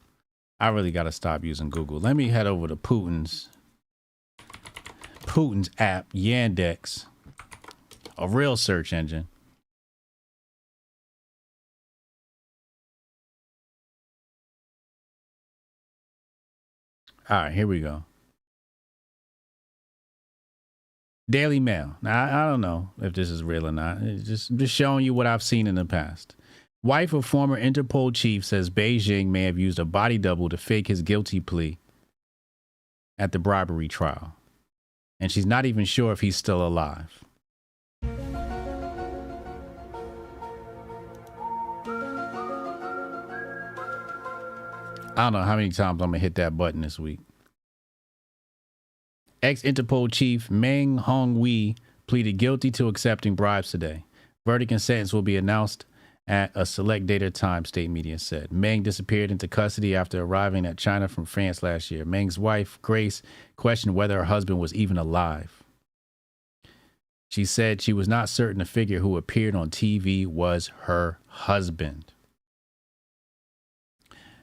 I really got to stop using Google. Let me head over to Putin's app, Yandex, a real search engine. All right, here we go. Daily Mail. Now, I don't know if this is real or not. It's just showing you what I've seen in the past. Wife of former Interpol chief says Beijing may have used a body double to fake his guilty plea at the bribery trial. And she's not even sure if he's still alive. I don't know how many times I'm going to hit that button this week. Ex-Interpol chief Meng Hongwei pleaded guilty to accepting bribes today. Verdict and sentence will be announced at a select date or time, state media said. Meng disappeared into custody after arriving at China from France last year. Meng's wife, Grace, questioned whether her husband was even alive. She said she was not certain the figure who appeared on TV was her husband.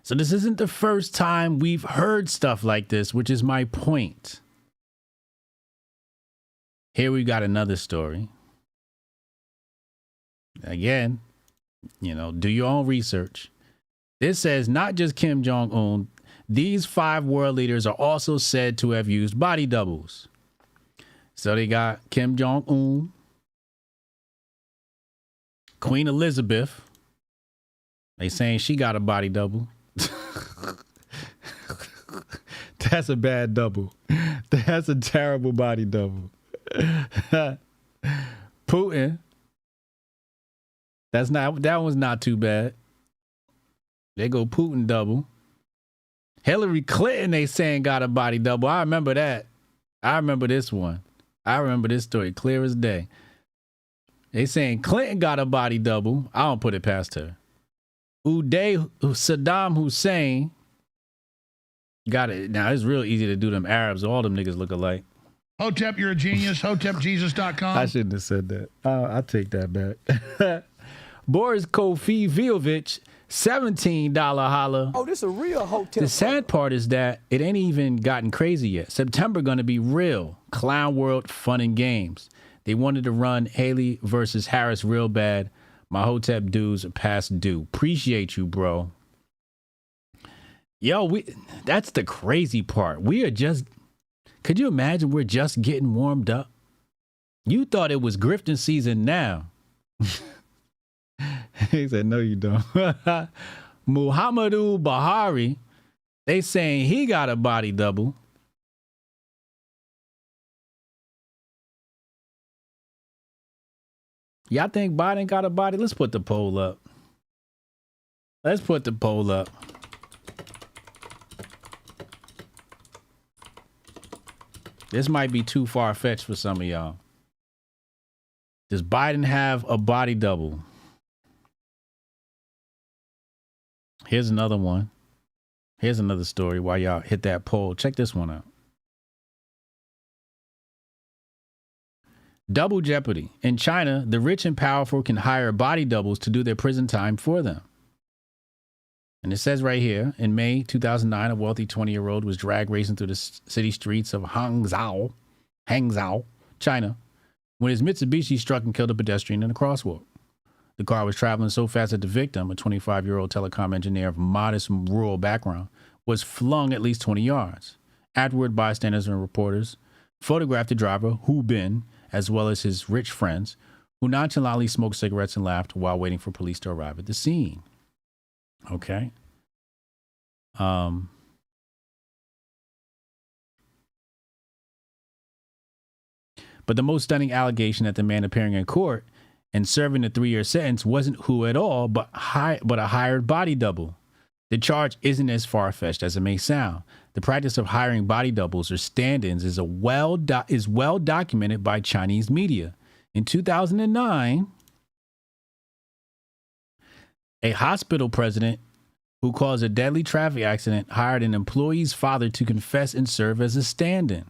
So this isn't the first time we've heard stuff like this, which is my point. Here we got another story. Again, you know, do your own research. This says not just Kim Jong-un, these 5 world leaders are also said to have used body doubles. So they got Kim Jong-un, Queen Elizabeth. They saying she got a body double. That's a bad double. That's a terrible body double. Putin. That one's not too bad. They go Putin double. Hillary Clinton, they saying got a body double. I remember that. I remember this one. I remember this story clear as day. They saying Clinton got a body double. I don't put it past her. Saddam Hussein got it. Now it's real easy to do them Arabs. All them niggas look alike. Hotep, you're a genius. HotepJesus.com. I shouldn't have said that. I'll take that back. Boris Kofievich, $17 holla. Oh, this a real hotel. The sad part is that it ain't even gotten crazy yet. September gonna be real. Clown World Fun and Games. They wanted to run Haley versus Harris real bad. My Hotep dudes are past due. Appreciate you, bro. Yo, that's the crazy part. We are just, could you imagine we're just getting warmed up? You thought it was grifting season now. He said, no, you don't. Muhammadu Buhari, they saying he got a body double. Y'all think Biden got a body? Let's put the poll up. Let's put the poll up. This might be too far-fetched for some of y'all. Does Biden have a body double? Here's another one. Here's another story while y'all hit that poll. Check this one out. Double jeopardy. In China, the rich and powerful can hire body doubles to do their prison time for them. And it says right here, in May 2009, a wealthy 20-year-old was drag racing through the city streets of Hangzhou, China, when his Mitsubishi struck and killed a pedestrian in a crosswalk. The car was traveling so fast that the victim, a 25-year-old telecom engineer of modest rural background, was flung at least 20 yards. Afterward, bystanders and reporters photographed the driver, Hu Bin, as well as his rich friends, who nonchalantly smoked cigarettes and laughed while waiting for police to arrive at the scene. Okay. But the most stunning allegation that the man appearing in court and serving a 3-year sentence wasn't Hu at all, but a hired body double. The charge isn't as far-fetched as it may sound. The practice of hiring body doubles or stand-ins is well documented by Chinese media. In 2009, a hospital president who caused a deadly traffic accident hired an employee's father to confess and serve as a stand-in.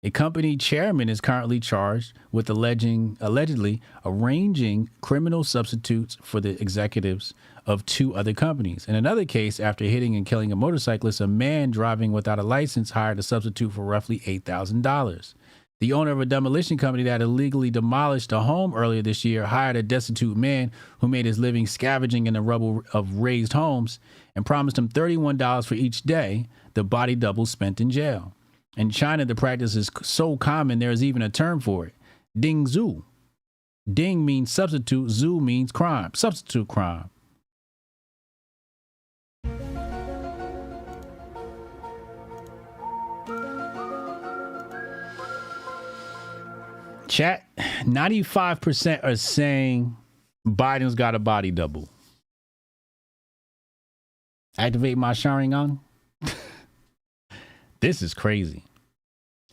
A company chairman is currently charged with allegedly arranging criminal substitutes for the executives of 2 other companies. In another case, after hitting and killing a motorcyclist, a man driving without a license hired a substitute for roughly $8,000. The owner of a demolition company that illegally demolished a home earlier this year hired a destitute man who made his living scavenging in the rubble of razed homes and promised him $31 for each day the body double spent in jail. In China, the practice is so common there is even a term for it. Ding zhu. Ding means substitute, zhu means crime. Substitute crime. Chat, 95% are saying Biden's got a body double. Activate my Sharingan. This is crazy.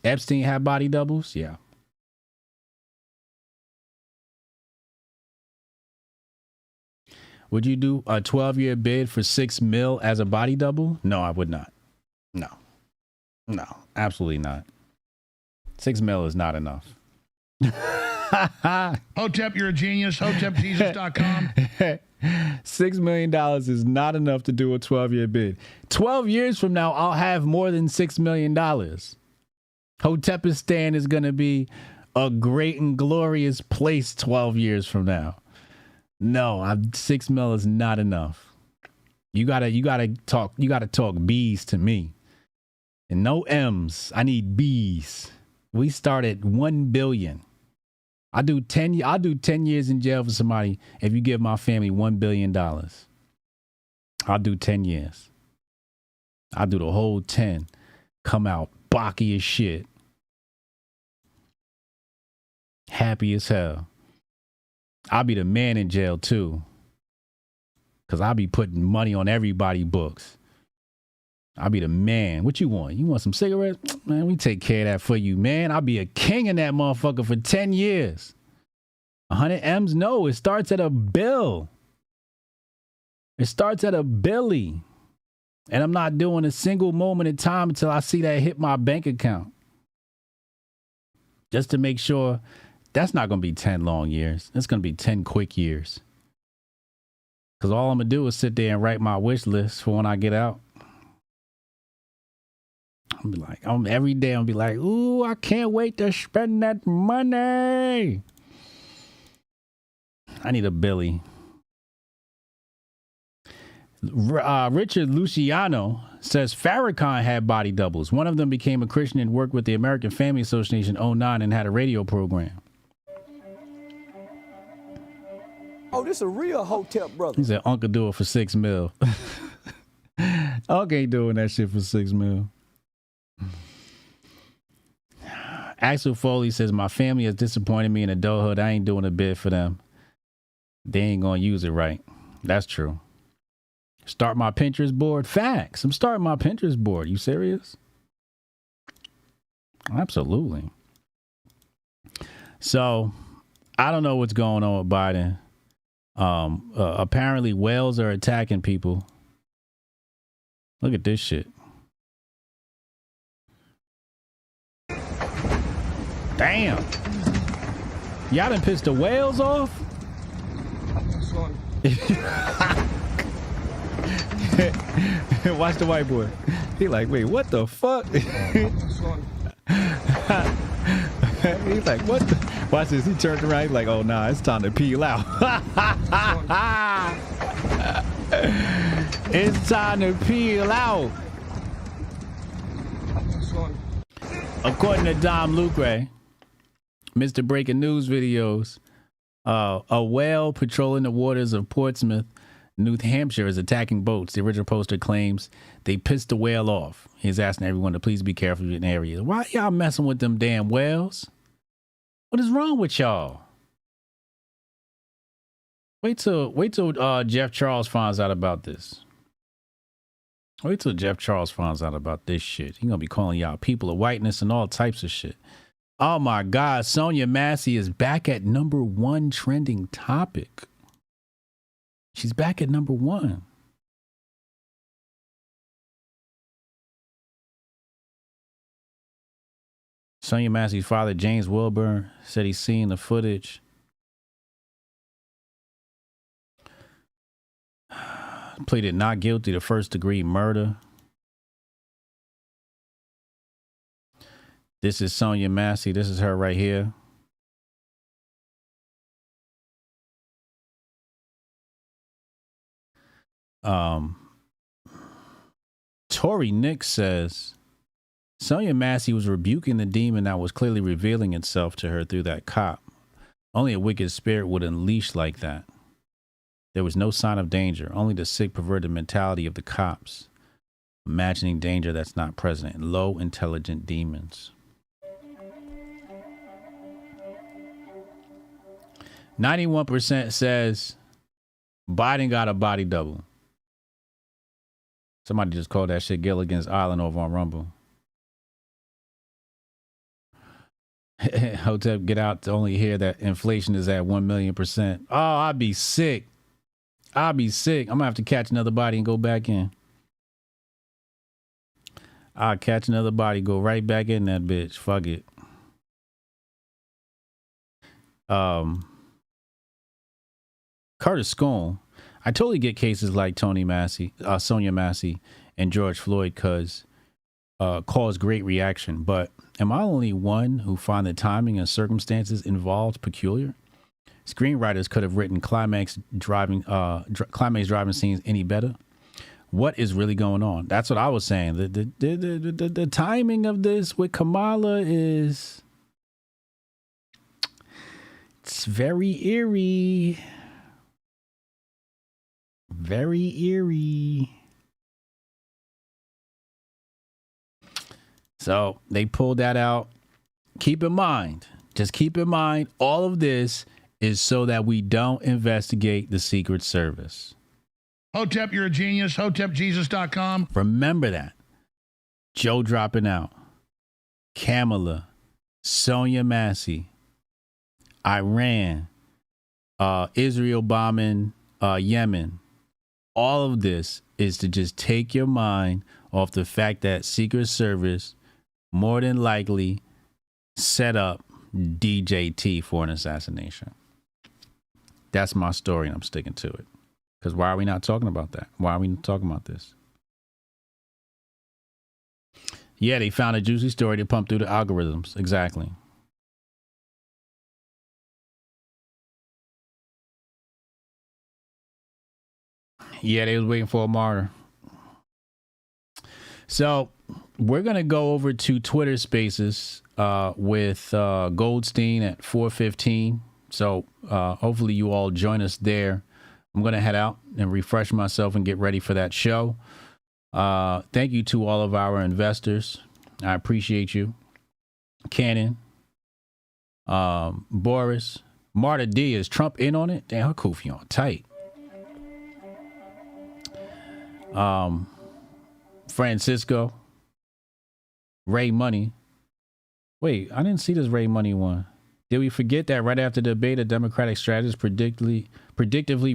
Epstein had body doubles? Yeah. Would you do a 12-year bid for $6 million as a body double? No, I would not. No, absolutely not. $6 million is not enough. Hotep, you're a genius. HotepJesus.com. $6 million is not enough to do a 12-year bid. 12 years from now, I'll have more than $6 million. Hotepistan is going to be a great and glorious place 12 years from now. No, $6 million is not enough. You gotta talk B's to me. And no M's. I need B's. We start at 1 billion. I'll do 10 years in jail for somebody if you give my family $1 billion. I'll do 10 years. I'll do the whole 10. Come out bocky as shit. Happy as hell. I'll be the man in jail too. Cause I'll be putting money on everybody's books. I'll be the man. What you want? You want some cigarettes? Man, we take care of that for you, man. I'll be a king in that motherfucker for 10 years. 100 M's? No, it starts at a bill. It starts at a billy. And I'm not doing a single moment in time until I see that hit my bank account. Just to make sure that's not going to be 10 long years. It's going to be 10 quick years. Because all I'm going to do is sit there and write my wish list for when I get out. Every day I'll be like, ooh, I can't wait to spend that money. I need a Billy. Richard Luciano says Farrakhan had body doubles. One of them became a Christian and worked with the American Family Association in 2009 and had a radio program. Oh, this a real Hotep brother. He said, Uncle do it for $6 million. Uncle ain't doing that shit for $6 million. Axel Foley says, my family has disappointed me in adulthood. I ain't doing a bid for them. They ain't gonna use it right. That's true. Start my Pinterest board. Facts. I'm starting my Pinterest board. You serious? Absolutely. So I don't know what's going on with Biden. Apparently whales are attacking people. Look at this shit. Damn. Y'all done pissed the whales off? Watch the white boy. He like, wait, what the fuck? He's like, what the? Watch this. He turned around. He's like, oh, nah, it's time to peel out. It's time to peel out. According to Dom Lucre, Mr. Breaking News videos, a whale patrolling the waters of Portsmouth, New Hampshire, is attacking boats. The original poster claims they pissed the whale off. He's asking everyone to please be careful in the area. Why y'all messing with them damn whales? What is wrong with y'all? Wait till Jeff Charles finds out about this. Wait till Jeff Charles finds out about this shit. He's gonna be calling y'all people of whiteness and all types of shit. Oh my God, Sonia Massey is back at #1 trending topic. She's back at #1. Sonia Massey's father, James Wilburn, said he's seen the footage. Pleaded not guilty to first-degree murder. This is Sonia Massey. This is her right here. Tori Nix says Sonia Massey was rebuking the demon that was clearly revealing itself to her through that cop. Only a wicked spirit would unleash like that. There was no sign of danger, only the sick, perverted mentality of the cops, imagining danger that's not present. Low, intelligent demons. 91% says Biden got a body double. Somebody just called that shit Gilligan's Island over on Rumble. Hotep, get out to only hear that inflation is at 1,000,000%. Oh, I'd be sick. I'm going to have to catch another body and go back in. I'll catch another body, go right back in that bitch. Fuck it. Curtis Scone. I totally get cases like Sonia Massey, and George Floyd cause great reaction. But am I only one who find the timing and circumstances involved peculiar? Screenwriters could have written climax driving scenes any better. What is really going on? That's what I was saying. The timing of this with Kamala it's very eerie. Very eerie. So they pulled that out. Keep in mind, all of this is so that we don't investigate the Secret Service. Hotep, you're a genius. HotepJesus.com. Remember that. Joe dropping out. Kamala. Sonia Massey. Iran. Israel bombing Yemen. All of this is to just take your mind off the fact that Secret Service more than likely set up DJT for an assassination. That's my story, and I'm sticking to it. Because why are we not talking about that? Why are we not talking about this? Yeah, they found a juicy story to pump through the algorithms. Exactly. Yeah, they was waiting for a martyr. So we're going to go over to Twitter Spaces with Goldstein at 4:15. So hopefully you all join us there. I'm going to head out and refresh myself and get ready for that show. Thank you to all of our investors. I appreciate you. Cannon, Boris, Marta D. Is Trump in on it? Damn, her kufi on tight. Francisco, Ray Money. Wait, I didn't see this Ray Money one. Did we forget that right after the debate, a Democratic strategist predictively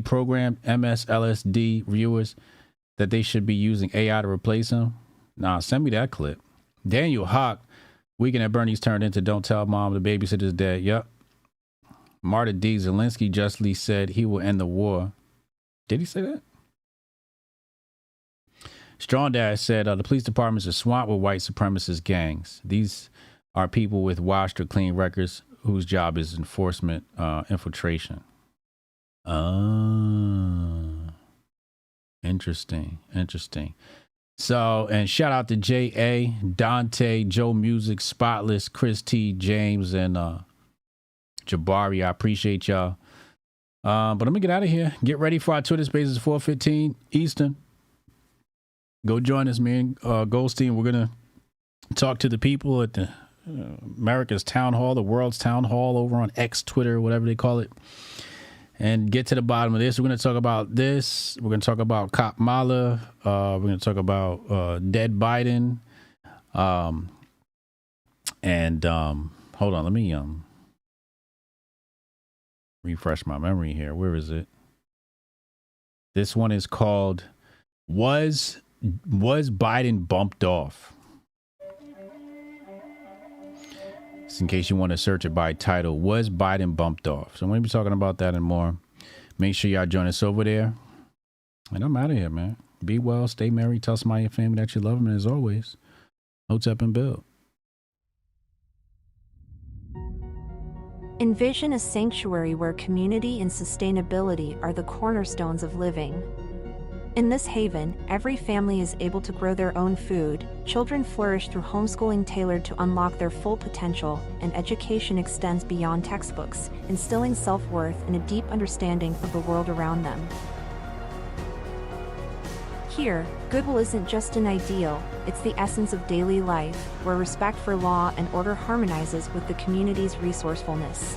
programmed MSLSD viewers that they should be using AI to replace him? Nah, send me that clip. Daniel Hawk, Weekend at Bernie's turned into Don't Tell Mom the Babysitter's Dead. Yep. Marta D. Zelensky justly said he will end the war. Did he say that? Strong Dash said the police departments are swamped with white supremacist gangs. These are people with washed or clean records whose job is enforcement, infiltration. Interesting. So, and shout out to J.A., Dante, Joe Music, Spotless, Chris T, James, and Jabari. I appreciate y'all. But let me get out of here. Get ready for our Twitter Spaces 4:15 Eastern. Go join us, man. Goldstein, we're going to talk to the people at the America's Town Hall, the world's Town Hall over on X, Twitter, whatever they call it, and get to the bottom of this. We're going to talk about this. We're going to talk about Kamala. We're going to talk about dead Biden. And hold on, let me refresh my memory here. Where is it? This one is called Was Biden Bumped Off? Just in case you want to search it by title, Was Biden Bumped Off? So I'm going to be talking about that and more. Make sure y'all join us over there. And I'm out of here, man. Be well, stay merry, tell somebody in your family that you love them, and as always, Hotep and Build. Envision a sanctuary where community and sustainability are the cornerstones of living. In this haven, every family is able to grow their own food, children flourish through homeschooling tailored to unlock their full potential, and education extends beyond textbooks, instilling self-worth and a deep understanding of the world around them. Here, goodwill isn't just an ideal, it's the essence of daily life, where respect for law and order harmonizes with the community's resourcefulness.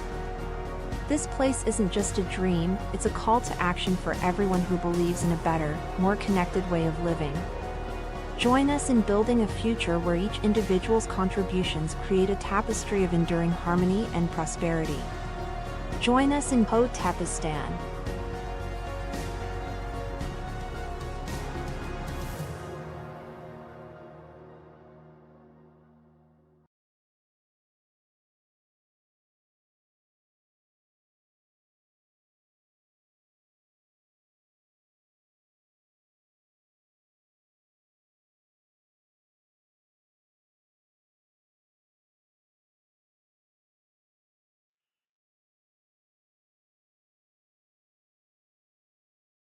This place isn't just a dream, it's a call to action for everyone who believes in a better, more connected way of living. Join us in building a future where each individual's contributions create a tapestry of enduring harmony and prosperity. Join us in Hotepistan,